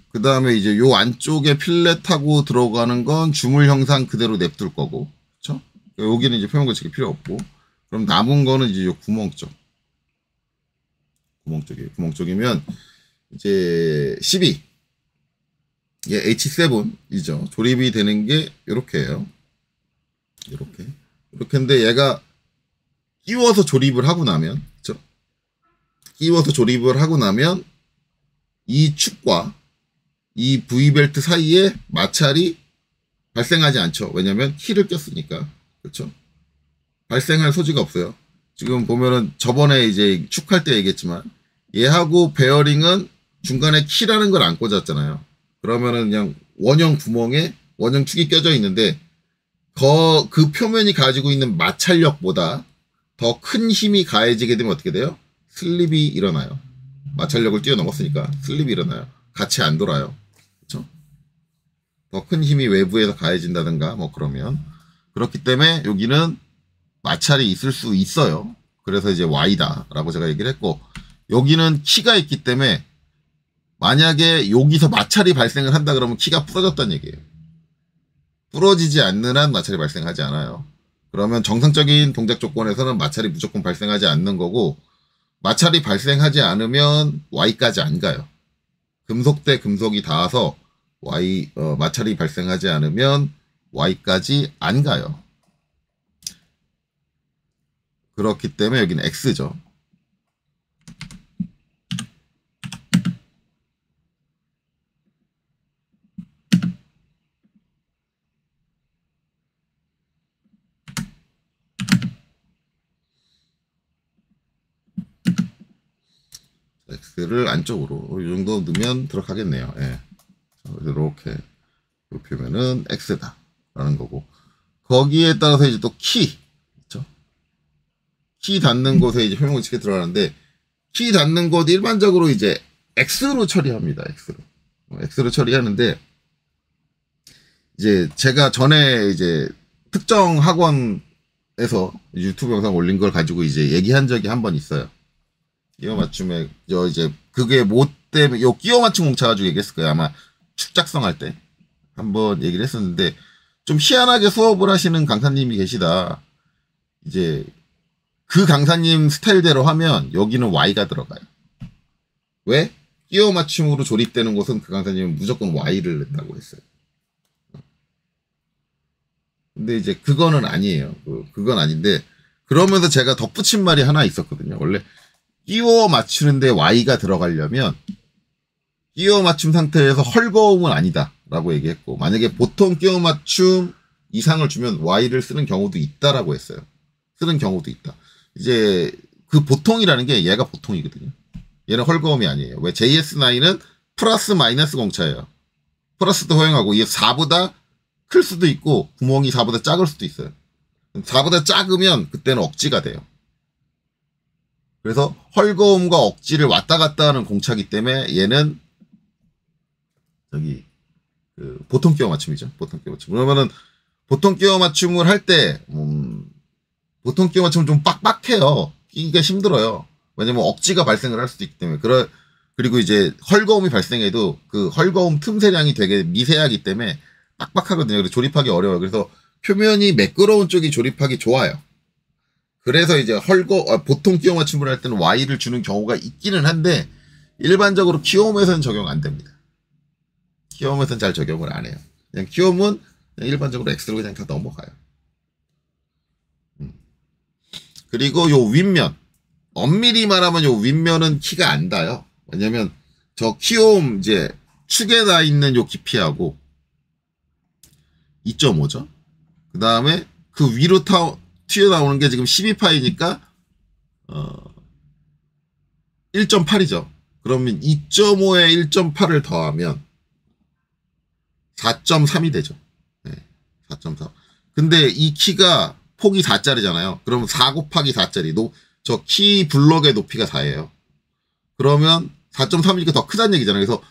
그 다음에 이제 요 안쪽에 필렛하고 들어가는 건 주물 형상 그대로 냅둘 거고, 그쵸? 여기는 이제 표면 거치기 필요 없고, 그럼 남은 거는 이제 요 구멍 쪽. 구멍 쪽이면, 이제 12. 이게 H7이죠. 조립이 되는 게 요렇게예요. 이렇게인데 얘가 끼워서 조립을 하고 나면, 그쵸? 끼워서 조립을 하고 나면 이 축과 이 V벨트 사이에 마찰이 발생하지 않죠. 왜냐면 키를 꼈으니까. 그렇죠? 발생할 소지가 없어요. 지금 보면은 저번에 이제 축할 때 얘기했지만 얘하고 베어링은 중간에 키라는 걸 안 꽂았잖아요. 그러면은 그냥 원형 구멍에 원형 축이 껴져 있는데 그 표면이 가지고 있는 마찰력보다 더 큰 힘이 가해지게 되면 어떻게 돼요? 슬립이 일어나요. 마찰력을 뛰어넘었으니까 슬립이 일어나요. 같이 안 돌아요. 그렇죠? 더 큰 힘이 외부에서 가해진다든가 뭐 그러면 그렇기 때문에 여기는 마찰이 있을 수 있어요. 그래서 이제 Y다라고 제가 얘기를 했고 여기는 키가 있기 때문에 만약에 여기서 마찰이 발생을 한다 그러면 키가 부러졌다는 얘기예요. 부러지지 않는 한 마찰이 발생하지 않아요. 그러면 정상적인 동작 조건에서는 마찰이 무조건 발생하지 않는 거고 마찰이 발생하지 않으면 Y까지 안 가요. 금속 대 금속이 닿아서 마찰이 발생하지 않으면 Y까지 안 가요. 그렇기 때문에 여기는 X죠. X를 안쪽으로 이 정도 넣으면 들어가겠네요. 예. 이렇게 좁히면은 X다 라는 거고 거기에 따라서 이제 또 키 있죠? 키 닿는 곳에 이제 표명구치게 들어가는데 키 닿는 곳 일반적으로 이제 X로 처리합니다. X로 처리하는데 이제 제가 전에 이제 특정 학원에서 유튜브 영상 올린 걸 가지고 이제 얘기한 적이 한 번 있어요. 끼워 맞춤에 이제 그게 뭐 때문에 요 끼워 맞춤 공차 가지고 얘기했을 거예요. 아마 축작성 할 때 한번 얘기를 했었는데 좀 희한하게 수업을 하시는 강사님이 계시다. 이제 그 강사님 스타일대로 하면 여기는 Y가 들어가요. 왜? 끼워 맞춤으로 조립되는 곳은 그 강사님은 무조건 Y를 넣는다고 했어요. 근데 이제 그거는 아니에요. 그건 아닌데 그러면서 제가 덧붙인 말이 하나 있었거든요. 원래 끼워 맞추는데 Y가 들어가려면 끼워 맞춤 상태에서 헐거움은 아니다 라고 얘기했고 만약에 보통 끼워 맞춤 이상을 주면 Y를 쓰는 경우도 있다라고 했어요. 쓰는 경우도 있다. 이제 그 보통이라는 게 얘가 보통이거든요. 얘는 헐거움이 아니에요. 왜? JS9은 플러스 마이너스 공차예요. 플러스도 허용하고 이게 4보다 클 수도 있고 구멍이 4보다 작을 수도 있어요. 4보다 작으면 그때는 억지가 돼요. 그래서 헐거움과 억지를 왔다 갔다 하는 공차기 때문에 얘는 보통 끼워 맞춤이죠. 보통 끼워 맞춤. 그러면은 보통 끼워 맞춤을 할 때 보통 끼워 맞춤은 좀 빡빡해요. 끼기가 힘들어요. 왜냐면 억지가 발생을 할 수도 있기 때문에. 그리고 이제 헐거움이 발생해도 그 헐거움 틈새량이 되게 미세하기 때문에 빡빡하거든요. 그래서 조립하기 어려워요. 그래서 표면이 매끄러운 쪽이 조립하기 좋아요. 그래서 이제 보통 끼워 맞춤을 할 때는 Y를 주는 경우가 있기는 한데 일반적으로 키움에서는 적용 안 됩니다. 키움에서는 잘 적용을 안 해요. 그냥 키움은 그냥 일반적으로 X로 그냥 다 넘어가요. 그리고 요 윗면 엄밀히 말하면 요 윗면은 키가 안 닿아요. 왜냐면 저 키움 이제 축에 닿아 있는 요 깊이하고 2.5죠. 그 다음에 그 위로 튀어나오는 게 지금 12파이니까 1.8이죠. 그러면 2.5에 1.8을 더하면 4.3이 되죠. 네, 4.3. 근데 이 키가 폭이 4짜리잖아요. 그러면 4 곱하기 4짜리. 저 키 블럭의 높이가 4예요. 그러면 4.3이니까 더 크다는 얘기잖아요. 그래서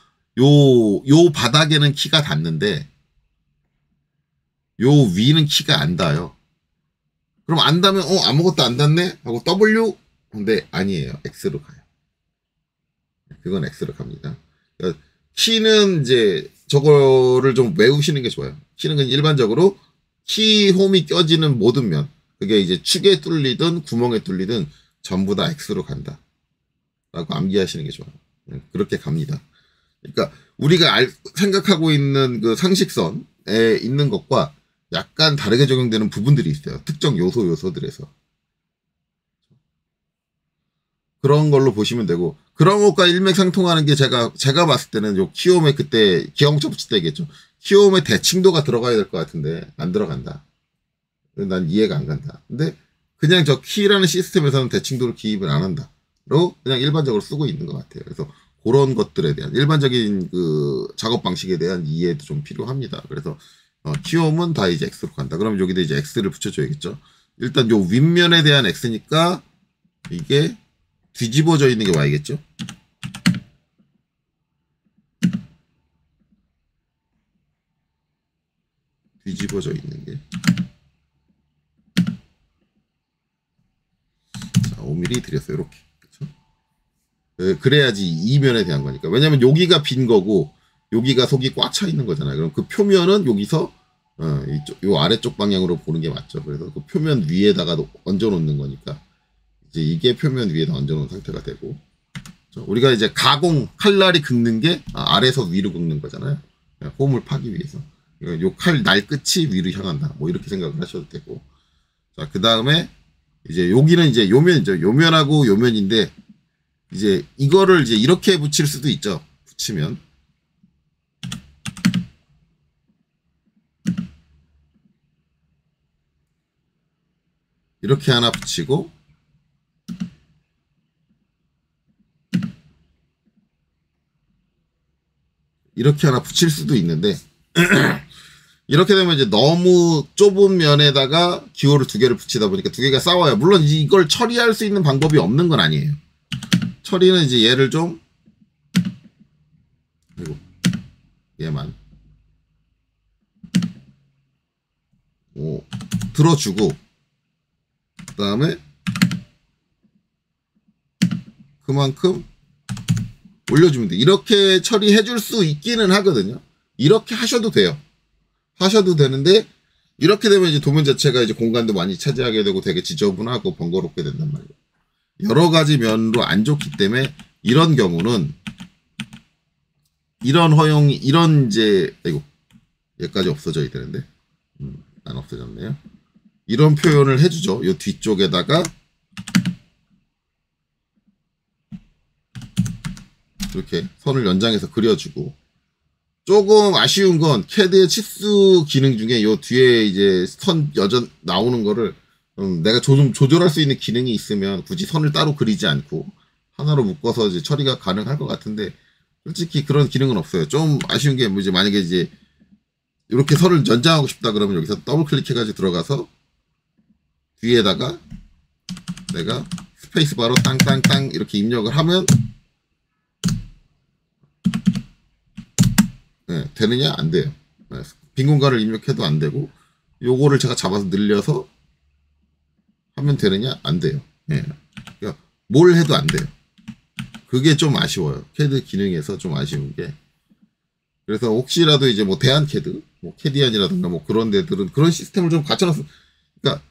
요 바닥에는 키가 닿는데 요 위는 키가 안 닿아요. 그럼 안 닿으면 아무것도 안 닿네? 하고 W? 근데 아니에요. X로 가요. 그건 X로 갑니다. 그러니까 키는 이제 저거를 좀 외우시는 게 좋아요. 키는 그냥 일반적으로 키 홈이 껴지는 모든 면 그게 이제 축에 뚫리든 구멍에 뚫리든 전부 다 X로 간다 라고 암기하시는 게 좋아요. 그렇게 갑니다. 그러니까 우리가 생각하고 있는 그 상식선에 있는 것과 약간 다르게 적용되는 부분들이 있어요. 특정 요소들에서. 그런 걸로 보시면 되고, 그런 것과 일맥상통하는 게 제가 봤을 때는 요 키움의 그때 기어공차 붙일 때 얘기했죠. 키움의 대칭도가 들어가야 될 것 같은데 안 들어간다. 난 이해가 안 간다. 근데 그냥 저 키라는 시스템에서는 대칭도를 기입을 안 한다로 그냥 일반적으로 쓰고 있는 것 같아요. 그래서 그런 것들에 대한 일반적인 그 작업 방식에 대한 이해도 좀 필요합니다. 그래서 키움은 다 이제 X로 간다. 그럼 여기다 이제 X를 붙여줘야겠죠. 일단 요 윗면에 대한 X니까 이게 뒤집어져 있는 게 Y겠죠. 뒤집어져 있는 게. 자, 5mm 드렸어요. 이렇게. 그렇죠? 그래야지 이면에 대한 거니까. 왜냐면 여기가 빈 거고 여기가 속이 꽉 차 있는 거잖아요. 그럼 그 표면은 여기서 요 아래쪽 방향으로 보는 게 맞죠. 그래서 그 표면 위에다가 얹어 놓는 거니까 이제 이게 표면 위에다 얹어 놓은 상태가 되고, 그렇죠? 우리가 이제 가공 칼날이 긁는 게 아래에서 위로 긁는 거잖아요. 홈을 파기 위해서. 요 칼 날 끝이 위로 향한다. 뭐 이렇게 생각을 하셔도 되고. 자, 그 다음에 이제 여기는 이제 요면이죠. 요면하고 요면인데 이제 이거를 이제 이렇게 붙일 수도 있죠. 붙이면. 이렇게 하나 붙이고 이렇게 하나 붙일 수도 있는데 이렇게 되면 이제 너무 좁은 면에다가 기호를 두 개를 붙이다 보니까 두 개가 싸워요. 물론 이걸 처리할 수 있는 방법이 없는 건 아니에요. 처리는 이제 얘를 좀 그리고 얘만 들어주고 그 다음에 그만큼 올려주면 돼. 이렇게 처리해 줄 수 있기는 하거든요. 이렇게 하셔도 돼요. 하셔도 되는데 이렇게 되면 이제 도면 자체가 이제 공간도 많이 차지하게 되고 되게 지저분하고 번거롭게 된단 말이에요. 여러 가지 면으로 안 좋기 때문에 이런 경우는 이런 허용이 이런 이제 아이고 얘까지 없어져야 되는데 안 없어졌네요. 이런 표현을 해주죠. 이 뒤쪽에다가 이렇게 선을 연장해서 그려주고, 조금 아쉬운 건 캐드의 치수 기능 중에 요 뒤에 이제 선 여전 나오는 거를 내가 좀 조절할 수 있는 기능이 있으면 굳이 선을 따로 그리지 않고 하나로 묶어서 이제 처리가 가능할 것 같은데 솔직히 그런 기능은 없어요. 좀 아쉬운 게 뭐 이제 만약에 이제 이렇게 선을 연장하고 싶다 그러면 여기서 더블 클릭해가지고 들어가서 뒤에다가 내가 스페이스 바로 땅땅땅 이렇게 입력을 하면 되느냐? 안 돼요. 빈 공간을 입력해도 안 되고 요거를 제가 잡아서 늘려서 하면 되느냐? 안 돼요. 그러니까 뭘 해도 안 돼요. 그게 좀 아쉬워요. 캐드 기능에서 좀 아쉬운 게. 그래서 혹시라도 이제 뭐 대한캐드, 뭐 캐디안이라든가 뭐 그런 데들은 그런 시스템을 좀 갖춰놨어. 그러니까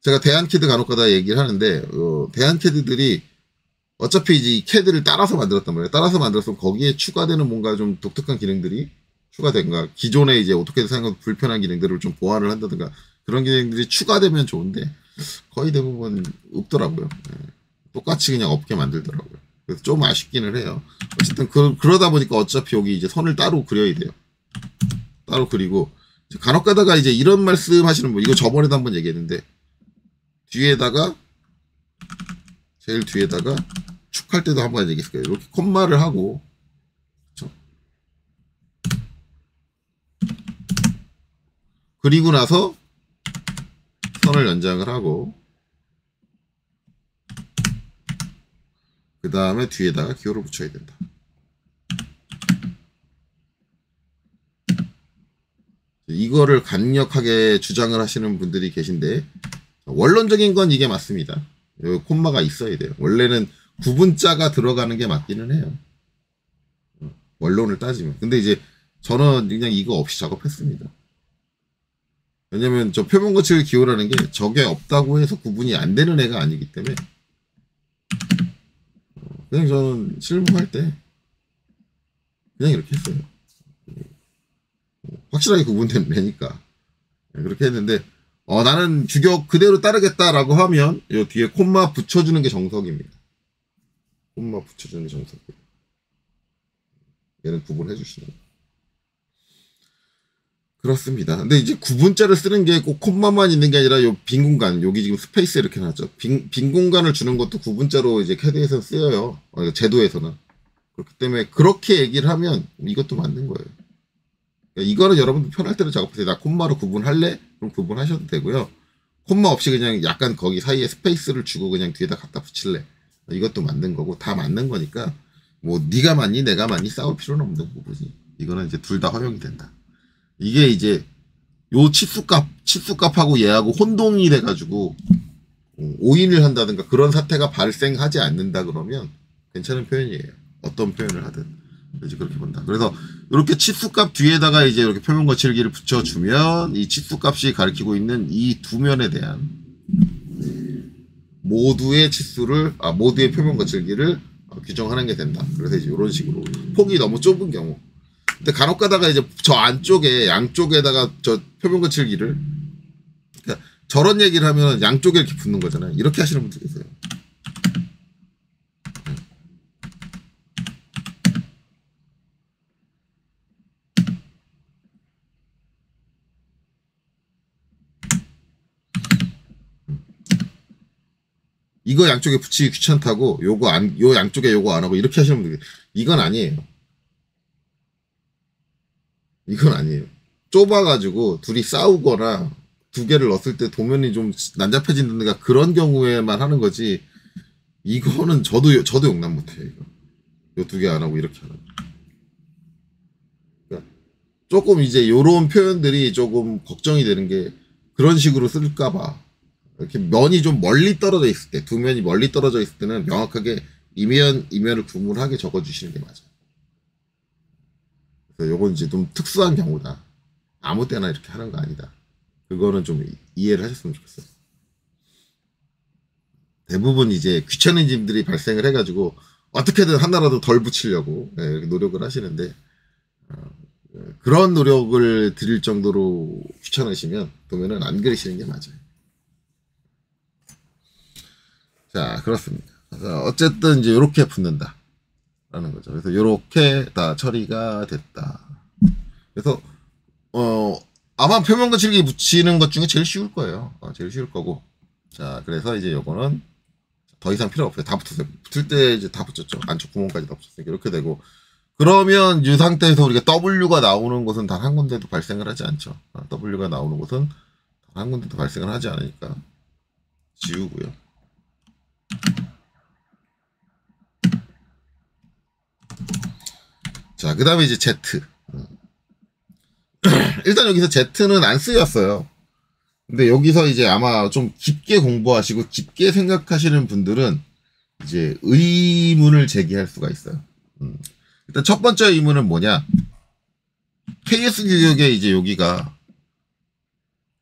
제가 대한캐드 간혹가다 얘기를 하는데 대한캐드들이 어차피 이제 이 캐드를 따라서 만들었단 말이에요. 따라서 만들었으면 거기에 추가되는 뭔가 좀 독특한 기능들이 추가된가, 기존에 이제 오토캐드 사용하는 불편한 기능들을 좀 보완을 한다든가 그런 기능들이 추가되면 좋은데 거의 대부분 없더라고요. 똑같이 그냥 없게 만들더라고요. 그래서 좀 아쉽기는 해요. 어쨌든 그러다 보니까 어차피 여기 이제 선을 따로 그려야 돼요. 따로 그리고 간혹 가다가 이제 이런 말씀 하시는 분, 이거 저번에도 한번 얘기했는데 뒤에다가 제일 뒤에다가 축할 때도 한번 얘기했을 거예요. 이렇게 콤마를 하고, 그렇죠? 그리고 나서 선을 연장을 하고 그 다음에 뒤에다가 기호를 붙여야 된다. 이거를 강력하게 주장을 하시는 분들이 계신데 원론적인 건 이게 맞습니다. 여기 콤마가 있어야 돼요. 원래는 구분자가 들어가는 게 맞기는 해요. 원론을 따지면. 근데 이제 저는 그냥 이거 없이 작업했습니다. 왜냐면 저 표본 거치의 기호라는 게 저게 없다고 해서 구분이 안 되는 애가 아니기 때문에 그냥 저는 실무할 때 그냥 이렇게 했어요. 확실하게 구분되는 애니까 그렇게 했는데 나는 규격 그대로 따르겠다라고 하면 이 뒤에 콤마 붙여주는 게 정석입니다. 콤마 붙여주는 정석이에요. 얘는 구분해 주시는. 그렇습니다. 근데 이제 구분자를 쓰는 게 꼭 콤마만 있는 게 아니라 요 빈 공간, 여기 지금 스페이스 이렇게 나왔죠. 빈 공간을 주는 것도 구분자로 이제 캐드에서 쓰여요. 제도에서는. 그렇기 때문에 그렇게 얘기를 하면 이것도 맞는 거예요. 그러니까 이거는 여러분들 편할 때로 작업하세요. 나 콤마로 구분할래? 그럼 구분하셔도 되고요. 콤마 없이 그냥 약간 거기 사이에 스페이스를 주고 그냥 뒤에다 갖다 붙일래? 이것도 맞는 거고 다 맞는 거니까 뭐 네가 맞니 내가 맞니 싸울 필요는 없는 부분이. 이거는 이제 둘 다 허용이 된다. 이게 이제 요 치수값하고 얘하고 혼동이 돼가지고 오인을 한다든가 그런 사태가 발생하지 않는다 그러면 괜찮은 표현이에요. 어떤 표현을 하든 이제 그렇게 본다. 그래서 이렇게 치수값 뒤에다가 이제 이렇게 표면 거칠기를 붙여주면 이 치수값이 가리키고 있는 이 두 면에 대한 모두의 치수를 모두의 표면 거칠기를 규정하는 게 된다. 그래서 이제 이런 식으로 폭이 너무 좁은 경우. 근데 간혹 가다가 이제 저 안쪽에 양쪽에다가 저 표면 거칠기를 그러니까 저런 얘기를 하면 양쪽에 이렇게 붙는 거잖아요. 이렇게 하시는 분들 계세요. 이거 양쪽에 붙이기 귀찮다고 요 양쪽에 요거 안 하고 이렇게 하시는 분들 이건 아니에요. 이건 아니에요. 좁아가지고 둘이 싸우거나 두 개를 넣었을 때 도면이 좀 난잡해진다든가 그런 경우에만 하는 거지. 이거는 저도 용납 못해요. 이거. 요 두 개 안 하고 이렇게 하는. 그러니까 조금 이제 요런 표현들이 조금 걱정이 되는 게 그런 식으로 쓸까봐. 이렇게 면이 좀 멀리 떨어져 있을 때, 두 면이 멀리 떨어져 있을 때는 명확하게 이면을 구분하게 적어주시는 게 맞아요. 그래서 요건 이제 좀 특수한 경우다. 아무 때나 이렇게 하는 거 아니다. 그거는 좀 이해를 하셨으면 좋겠어요. 대부분 이제 귀차니즘들이 발생을 해가지고 어떻게든 하나라도 덜 붙이려고 이렇게 노력을 하시는데 그런 노력을 드릴 정도로 귀찮으시면 도면은 안 그리시는 게 맞아요. 자, 그렇습니다. 자, 어쨌든 이제 이렇게 붙는다. 라는 거죠. 그래서 이렇게 다 처리가 됐다. 그래서 아마 표면 거칠기 붙이는 것 중에 제일 쉬울 거예요. 제일 쉬울 거고. 자, 그래서 이제 요거는 더 이상 필요 없어요. 다 붙었어요. 붙을 때 이제 다 붙였죠. 안쪽 구멍까지 다 붙였으니까 이렇게 되고. 그러면 이 상태에서 우리가 W가 나오는 곳은 단 한 군데도 발생을 하지 않죠. W가 나오는 곳은 단 한 군데도 발생을 하지 않으니까 지우고요. 자, 그 다음에 이제 Z. 일단 여기서 Z는 안 쓰였어요. 근데 여기서 이제 아마 좀 깊게 공부하시고 깊게 생각하시는 분들은 이제 의문을 제기할 수가 있어요. 일단 첫 번째 의문은 뭐냐? KS 규격에 이제 여기가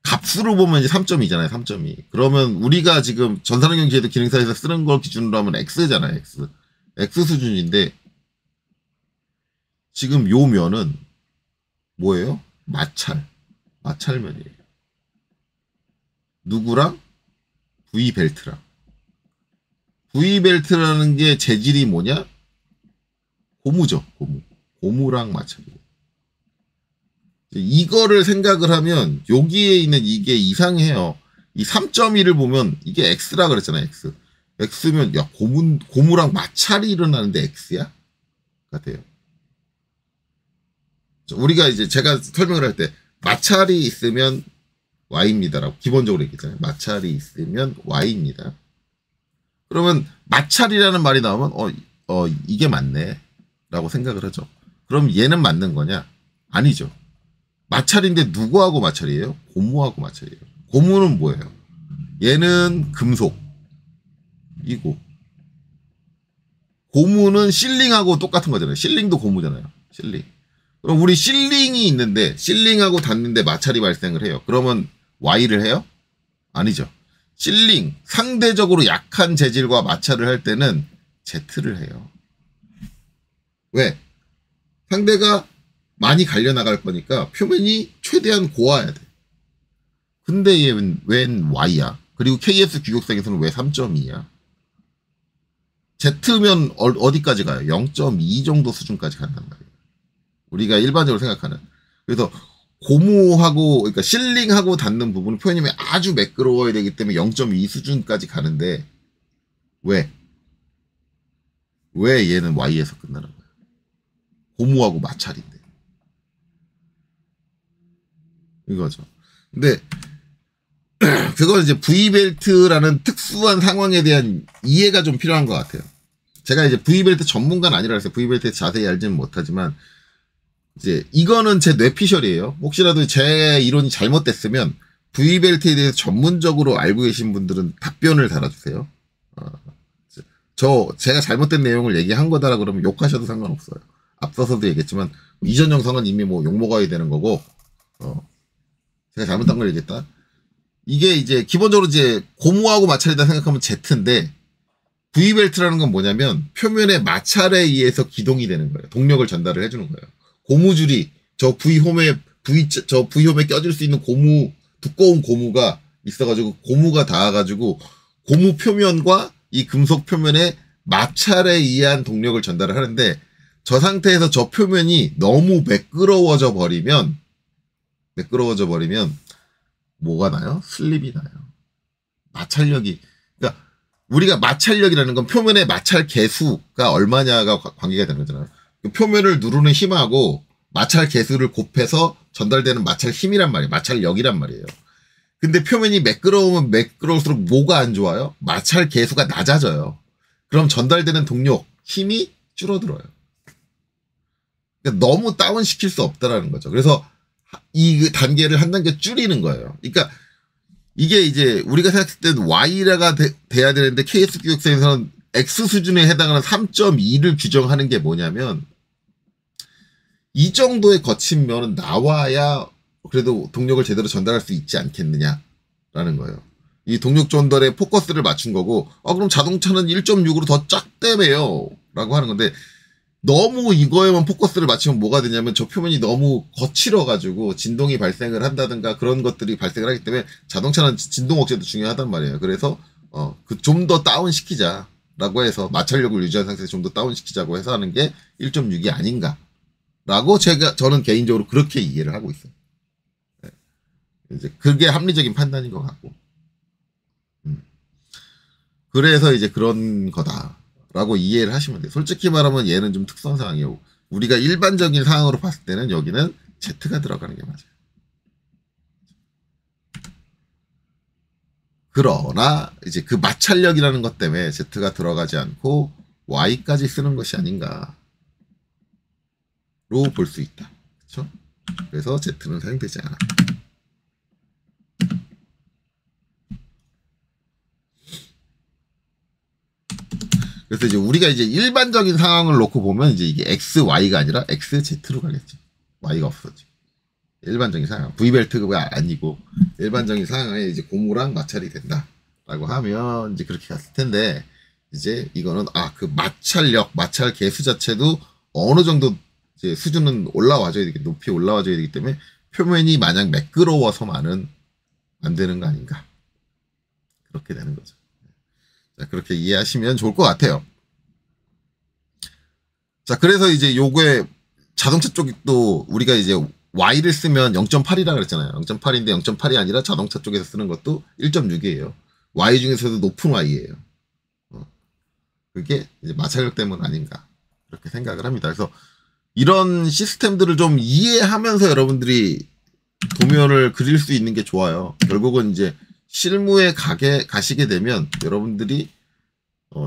값으로 보면 이제 3.2잖아요. 3.2. 그러면 우리가 지금 전산환경제도 기능사에서 쓰는 걸 기준으로 하면 X잖아요. X. X 수준인데 지금 요 면은 뭐예요? 마찰면이에요. 누구랑? V벨트랑. V벨트라는 게 재질이 뭐냐? 고무죠. 고무랑 마찰이에요. 이거를 생각을 하면 여기에 있는 이게 이상해요. 이 3.2를 보면 이게 X라 그랬잖아요. X. X면 야 고무랑 마찰이 일어나는데 X야? 같아요. 우리가 이제 제가 설명을 할 때 마찰이 있으면 Y입니다라고 기본적으로 얘기했잖아요. 마찰이 있으면 Y입니다. 그러면 마찰이라는 말이 나오면 이게 맞네 라고 생각을 하죠. 그럼 얘는 맞는 거냐? 아니죠. 마찰인데 누구하고 마찰이에요? 고무하고 마찰이에요. 고무는 뭐예요? 얘는 금속이고 고무는 실링하고 똑같은 거잖아요. 실링도 고무잖아요. 실링. 그럼 우리 실링이 있는데 실링하고 닿는데 마찰이 발생을 해요. 그러면 Y를 해요? 아니죠. 실링, 상대적으로 약한 재질과 마찰을 할 때는 Z를 해요. 왜? 상대가 많이 갈려나갈 거니까 표면이 최대한 고와야 돼. 근데 얘 웬 Y야? 그리고 KS 규격상에서는 왜 3.2야? Z면 어디까지 가요? 0.2 정도 수준까지 간단 말이에요. 우리가 일반적으로 생각하는. 그래서 고무하고 그러니까 실링하고 닿는 부분은 표현님이 아주 매끄러워야 되기 때문에 0.2 수준까지 가는데 왜? 왜 얘는 Y에서 끝나는 거야? 고무하고 마찰인데. 이거죠. 근데 그건 이제 V벨트라는 특수한 상황에 대한 이해가 좀 필요한 것 같아요. 제가 이제 V벨트 전문가는 아니라서 V벨트에 자세히 알지는 못하지만 이제 이거는 제 뇌피셜이에요. 혹시라도 제 이론이 잘못됐으면 V벨트에 대해서 전문적으로 알고 계신 분들은 답변을 달아주세요. 제가 잘못된 내용을 얘기한 거다라 그러면 욕하셔도 상관없어요. 앞서서도 얘기했지만 이전 영상은 이미 뭐 욕먹어야 되는 거고 제가 잘못한 걸 얘기했다. 이게 이제 기본적으로 이제 고무하고 마찰이다 생각하면 Z인데 V벨트라는 건 뭐냐면 표면의 마찰에 의해서 기동이 되는 거예요. 동력을 전달을 해주는 거예요. 고무줄이 저 V홈에 껴질 수 있는 두꺼운 고무가 있어가지고 고무가 닿아가지고 고무 표면과 이 금속 표면의 마찰에 의한 동력을 전달을 하는데 저 상태에서 저 표면이 너무 매끄러워져 버리면 뭐가 나요? 슬립이 나요. 마찰력이 그러니까 우리가 마찰력이라는 건 표면의 마찰 개수가 얼마냐가 관계가 되는 거잖아요. 그 표면을 누르는 힘하고 마찰 개수를 곱해서 전달되는 마찰 힘이란 말이에요. 마찰력이란 말이에요. 근데 표면이 매끄러우면 매끄러울수록 뭐가 안 좋아요? 마찰 개수가 낮아져요. 그럼 전달되는 동력, 힘이 줄어들어요. 그러니까 너무 다운시킬 수 없다라는 거죠. 그래서 이 단계를 한 단계 줄이는 거예요. 그러니까 이게 이제 우리가 생각했을 때는 Y가 돼야 되는데 KS 규격서에서는 X 수준에 해당하는 3.2를 규정하는 게 뭐냐면 이 정도의 거친 면은 나와야 그래도 동력을 제대로 전달할 수 있지 않겠느냐라는 거예요. 이 동력 전달에 포커스를 맞춘 거고 그럼 자동차는 1.6으로 더 작대매요 라고 하는 건데 너무 이거에만 포커스를 맞추면 뭐가 되냐면 저 표면이 너무 거칠어가지고 진동이 발생을 한다든가 그런 것들이 발생을 하기 때문에 자동차는 진동 억제도 중요하단 말이에요. 그래서 좀 더 다운 시키자라고 해서 마찰력을 유지한 상태에서 좀 더 다운 시키자고 해서 하는 게 1.6이 아닌가라고 저는 개인적으로 그렇게 이해를 하고 있어요. 네. 이제 그게 합리적인 판단인 것 같고. 그래서 이제 그런 거다. 라고 이해를 하시면 돼요. 솔직히 말하면 얘는 좀 특수한 상황이고 우리가 일반적인 상황으로 봤을 때는 여기는 Z가 들어가는 게 맞아요. 그러나 이제 그 마찰력이라는 것 때문에 Z가 들어가지 않고 Y까지 쓰는 것이 아닌가로 볼 수 있다. 그렇죠? 그래서 Z는 사용되지 않아. 그래서 이제 우리가 이제 일반적인 상황을 놓고 보면 이제 이게 XY가 아니라 XZ로 가겠죠. Y가 없어지. 일반적인 상황. V벨트가 아니고 일반적인 상황에 이제 고무랑 마찰이 된다라고 하면 이제 그렇게 갔을 텐데 이제 이거는 그 마찰력, 마찰 개수 자체도 어느 정도 이제 수준은 올라와줘야 되기 높이 올라와줘야 되기 때문에 표면이 마냥 매끄러워서만은 안 되는 거 아닌가. 그렇게 되는 거죠. 자, 그렇게 이해하시면 좋을 것 같아요. 자, 그래서 이제 요거에 자동차 쪽도 우리가 이제 Y를 쓰면 0.8이라 그랬잖아요. 0.8인데 0.8이 아니라 자동차 쪽에서 쓰는 것도 1.6이에요. Y 중에서도 높은 Y예요. 그게 이제 마찰력 때문 아닌가. 그렇게 생각을 합니다. 그래서 이런 시스템들을 좀 이해하면서 여러분들이 도면을 그릴 수 있는 게 좋아요. 결국은 이제 실무에 가시게 되면 여러분들이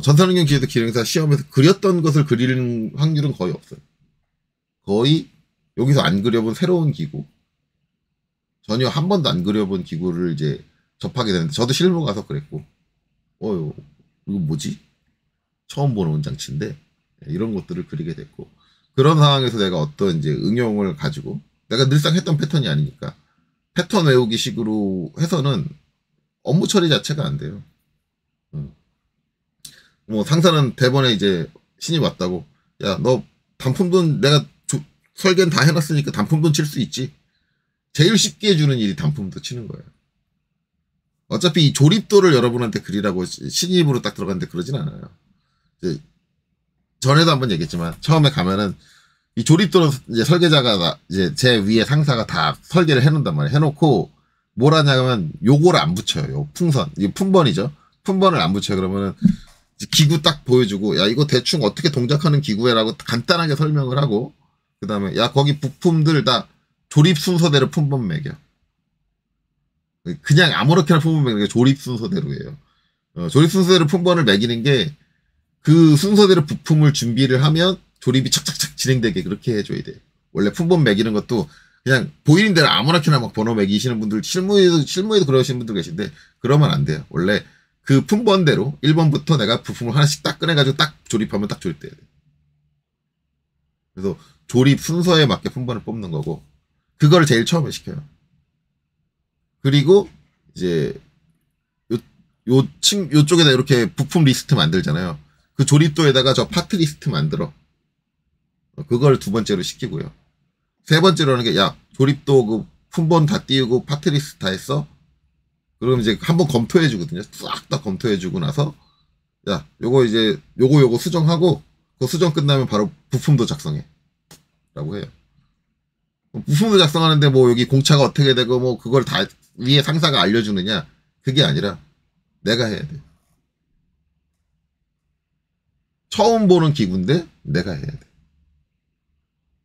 전산응용 기계도 기능사 시험에서 그렸던 것을 그리는 확률은 거의 없어요. 거의 여기서 안 그려본 새로운 기구, 전혀 한 번도 안 그려본 기구를 이제 접하게 되는데 저도 실무 가서 그랬고 이거 뭐지? 처음 보는 원장치인데 이런 것들을 그리게 됐고 그런 상황에서 내가 어떤 이제 응용을 가지고 내가 늘상 했던 패턴이 아니니까 패턴 외우기 식으로 해서는 업무 처리 자체가 안 돼요. 뭐 상사는 대번에 이제 신입 왔다고 야 너 단품돈 내가 설계는 다 해놨으니까 단품돈 칠 수 있지. 제일 쉽게 해주는 일이 단품돈 치는 거예요. 어차피 이 조립도를 여러분한테 그리라고 신입으로 딱 들어갔는데 그러진 않아요. 이제 전에도 한번 얘기했지만 처음에 가면은 이 조립도는 이제 설계자가 이제 제 위에 상사가 다 설계를 해놓는단 말이에요. 해놓고 뭘 하냐면 요거를 안 붙여요. 요 풍선, 이게 품번이죠. 품번을 안 붙여요. 그러면은 기구 딱 보여주고 야 이거 대충 어떻게 동작하는 기구야라고 간단하게 설명을 하고 그 다음에 야 거기 부품들 다 조립 순서대로 품번 매겨. 그냥 아무렇게나 품번 매기는 게 조립 순서대로예요. 조립 순서대로 품번을 매기는 게 그 순서대로 부품을 준비를 하면 조립이 착착착 진행되게 그렇게 해줘야 돼요. 원래 품번 매기는 것도 그냥 보이는 대로 아무렇게나 막 번호 매기시는 분들 실무에도 그러시는 분들 계신데 그러면 안 돼요. 원래 그 품번대로 1번부터 내가 부품을 하나씩 딱 꺼내가지고 딱 조립하면 딱 조립돼야 돼요. 그래서 조립 순서에 맞게 품번을 뽑는 거고 그거를 제일 처음에 시켜요. 그리고 이제 요쪽에다 이렇게 부품 리스트 만들잖아요. 그 조립도에다가 저 파트 리스트 만들어. 그걸 두 번째로 시키고요. 세 번째로 하는 게, 야, 조립도 그 품번 다 띄우고 파트 리스트 다 했어? 그럼 이제 한번 검토해 주거든요. 싹 다 검토해 주고 나서, 야, 요거 이제, 요거 수정하고, 그 수정 끝나면 바로 부품도 작성해. 라고 해요. 부품도 작성하는데 뭐 여기 공차가 어떻게 되고 뭐 그걸 다 위에 상사가 알려주느냐? 그게 아니라 내가 해야 돼. 처음 보는 기구인데 내가 해야 돼.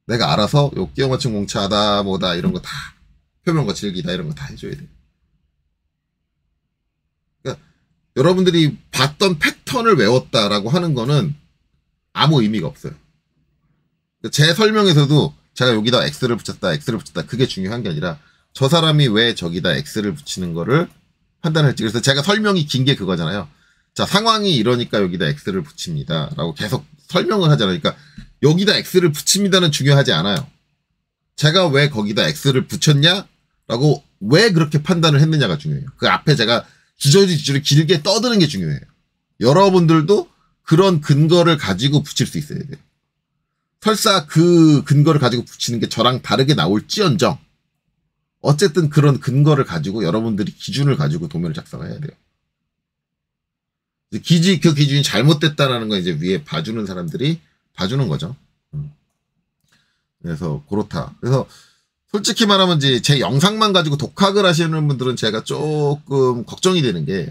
내가 알아서 요 끼워 맞춘 공차다 뭐다 이런 거 다 표면 거칠기다 이런 거 다 해줘야 돼. 그러니까 여러분들이 봤던 패턴을 외웠다라고 하는 거는 아무 의미가 없어요. 제 설명에서도 제가 여기다 X를 붙였다 그게 중요한 게 아니라 저 사람이 왜 저기다 X를 붙이는 거를 판단할지. 그래서 제가 설명이 긴 게 그거잖아요. 자, 상황이 이러니까 여기다 X를 붙입니다. 라고 계속 설명을 하잖아요. 그러니까 여기다 X를 붙입니다는 중요하지 않아요. 제가 왜 거기다 X를 붙였냐? 라고 왜 그렇게 판단을 했느냐가 중요해요. 그 앞에 제가 주저리 길게 떠드는 게 중요해요. 여러분들도 그런 근거를 가지고 붙일 수 있어야 돼요. 설사 그 근거를 가지고 붙이는 게 저랑 다르게 나올지언정 어쨌든 그런 근거를 가지고 여러분들이 기준을 가지고 도면을 작성해야 돼요. 그 기준이 잘못됐다라는 건 이제 위에 봐주는 사람들이 봐주는 거죠. 그래서 그렇다. 그래서 솔직히 말하면 이제 제 영상만 가지고 독학을 하시는 분들은 제가 조금 걱정이 되는 게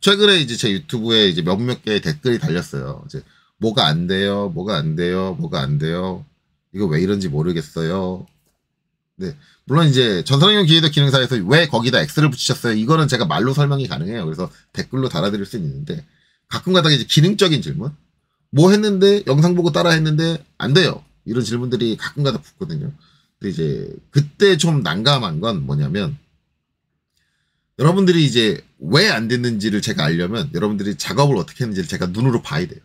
최근에 이제 제 유튜브에 이제 몇몇 개의 댓글이 달렸어요. 이제 뭐가 안 돼요, 뭐가 안 돼요, 뭐가 안 돼요. 이거 왜 이런지 모르겠어요. 네. 물론 이제 전선형 기계도 기능사에서 왜 거기다 X를 붙이셨어요? 이거는 제가 말로 설명이 가능해요. 그래서 댓글로 달아드릴 수는 있는데 가끔 가다가 이제 기능적인 질문 뭐 했는데 영상 보고 따라 했는데 안 돼요. 이런 질문들이 가끔 가다 붙거든요. 근데 이제 그때 좀 난감한 건 뭐냐면 여러분들이 이제 왜 안 됐는지를 제가 알려면 여러분들이 작업을 어떻게 했는지를 제가 눈으로 봐야 돼요.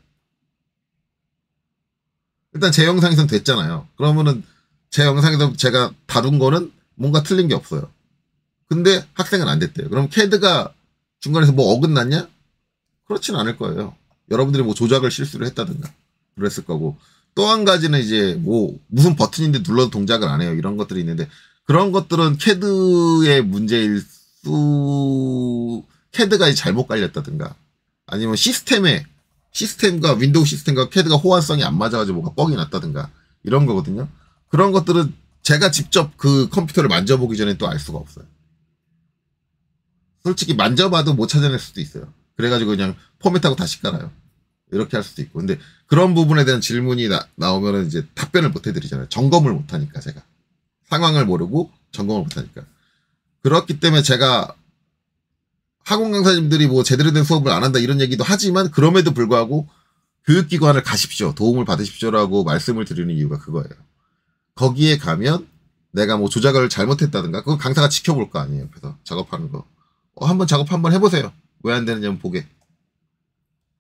일단 제 영상에선 됐잖아요. 그러면은 제 영상에서 제가 다룬 거는 뭔가 틀린 게 없어요. 근데 학생은 안 됐대요. 그럼 캐드가 중간에서 뭐 어긋났냐? 그렇진 않을 거예요. 여러분들이 뭐 조작을 실수를 했다든가 그랬을 거고 또 한 가지는 이제 뭐 무슨 버튼인데 눌러도 동작을 안 해요. 이런 것들이 있는데 그런 것들은 캐드의 문제일 캐드가 잘못 깔렸다든가 아니면 시스템과 윈도우 시스템과 캐드가 호환성이 안 맞아가지고 뭐가 뻥이 났다든가 이런 거거든요. 그런 것들은 제가 직접 그 컴퓨터를 만져보기 전에 또 알 수가 없어요. 솔직히 만져봐도 못 찾아낼 수도 있어요. 그래가지고 그냥 포맷하고 다시 깔아요. 이렇게 할 수도 있고. 근데 그런 부분에 대한 질문이 나오면은 이제 답변을 못 해드리잖아요. 점검을 못 하니까 제가. 상황을 모르고 점검을 못 하니까. 그렇기 때문에 제가 학원 강사님들이 뭐 제대로 된 수업을 안 한다 이런 얘기도 하지만 그럼에도 불구하고 교육기관을 가십시오. 도움을 받으십시오라고 말씀을 드리는 이유가 그거예요. 거기에 가면 내가 뭐 조작을 잘못했다든가 그거 강사가 지켜볼 거 아니에요. 옆에서 작업하는 거. 한번 작업 한번 해보세요. 왜 안 되는지 한번 보게.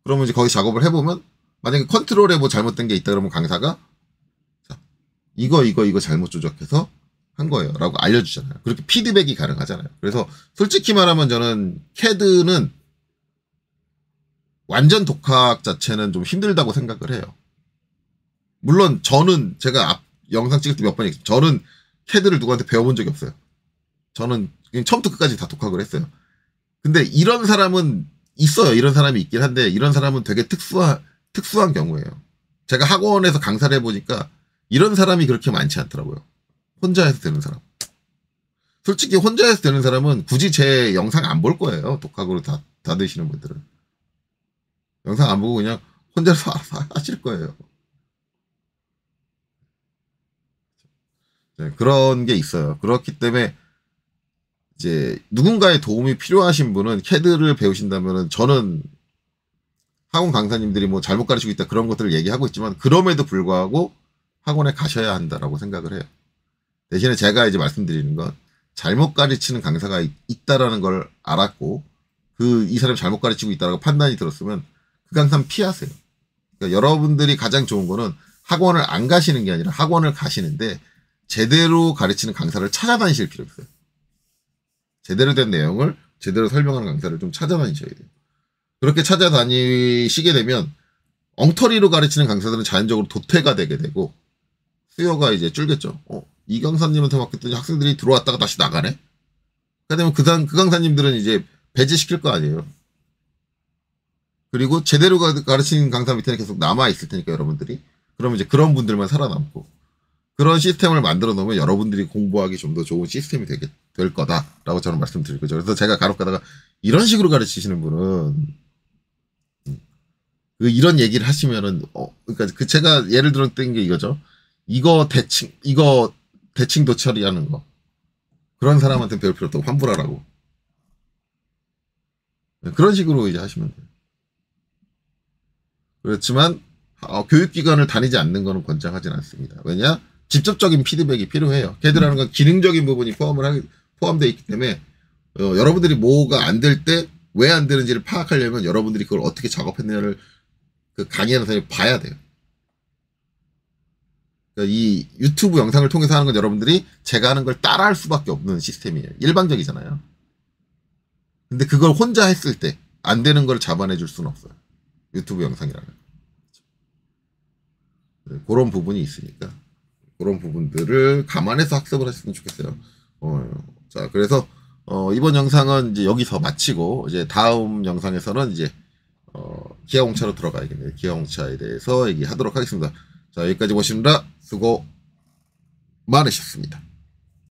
그러면 이제 거기 작업을 해보면 만약에 컨트롤에 뭐 잘못된 게 있다 그러면 강사가 자, 이거 잘못 조작해서 한 거예요. 라고 알려주잖아요. 그렇게 피드백이 가능하잖아요. 그래서 솔직히 말하면 저는 캐드는 완전 독학 자체는 좀 힘들다고 생각을 해요. 물론 저는 제가 앞 영상 찍을 때 몇 번 얘기했죠. 저는 캐드를 누구한테 배워본 적이 없어요. 저는 그냥 처음부터 끝까지 다 독학을 했어요. 근데 이런 사람은 있어요. 이런 사람이 있긴 한데 이런 사람은 되게 특수한 경우예요. 제가 학원에서 강사를 해보니까 이런 사람이 그렇게 많지 않더라고요. 혼자 해서 되는 사람. 솔직히 혼자 해서 되는 사람은 굳이 제 영상 안 볼 거예요. 독학으로 다 드시는 분들은. 영상 안 보고 그냥 혼자서 하실 거예요. 네, 그런 게 있어요. 그렇기 때문에 이제 누군가의 도움이 필요하신 분은 캐드를 배우신다면은 저는 학원 강사님들이 뭐 잘못 가르치고 있다 그런 것들을 얘기하고 있지만 그럼에도 불구하고 학원에 가셔야 한다라고 생각을 해요. 대신에 제가 이제 말씀드리는 건 잘못 가르치는 강사가 있다라는 걸 알았고 이 사람이 잘못 가르치고 있다라고 판단이 들었으면 그 강사는 피하세요. 그러니까 여러분들이 가장 좋은 거는 학원을 안 가시는 게 아니라 학원을 가시는데 제대로 가르치는 강사를 찾아다니실 필요가 있어요. 제대로 된 내용을 제대로 설명하는 강사를 좀 찾아다니셔야 돼요. 그렇게 찾아다니시게 되면 엉터리로 가르치는 강사들은 자연적으로 도태가 되게 되고 수요가 이제 줄겠죠. 이 강사님한테 맡겼더니 학생들이 들어왔다가 다시 나가네? 그러면 그 강사님들은 이제 배제시킬 거 아니에요. 그리고 제대로 가르치는 강사 밑에는 계속 남아있을 테니까 여러분들이. 그러면 이제 그런 분들만 살아남고 그런 시스템을 만들어 놓으면 여러분들이 공부하기 좀 더 좋은 시스템이 될 거다라고 저는 말씀드릴 거죠. 그래서 제가 간혹 가다가 이런 식으로 가르치시는 분은 이런 얘기를 하시면은 그러니까 제가 예를 들었던 게 이거죠. 이거 대칭 도처리하는 거 그런 사람한테 배울 필요 없다고 환불하라고 그런 식으로 이제 하시면 돼요. 그렇지만 교육기관을 다니지 않는 거는 권장하진 않습니다. 왜냐? 직접적인 피드백이 필요해요. 걔들하는 건 기능적인 부분이 포함되어 있기 때문에 여러분들이 뭐가 안 될 때 왜 안 되는지를 파악하려면 여러분들이 그걸 어떻게 작업했느냐를 그 강의하는 사람이 봐야 돼요. 그러니까 이 유튜브 영상을 통해서 하는 건 여러분들이 제가 하는 걸 따라할 수밖에 없는 시스템이에요. 일방적이잖아요. 근데 그걸 혼자 했을 때 안 되는 걸 잡아내 줄 수는 없어요. 유튜브 영상이라면. 그런 부분이 있으니까 그런 부분들을 감안해서 학습을 하시면 좋겠어요. 자, 그래서 이번 영상은 이제 여기서 마치고 이제 다음 영상에서는 이제 기아공차로 들어가야겠네요. 기아공차에 대해서 얘기하도록 하겠습니다. 자, 여기까지 보시느라 수고 많으셨습니다.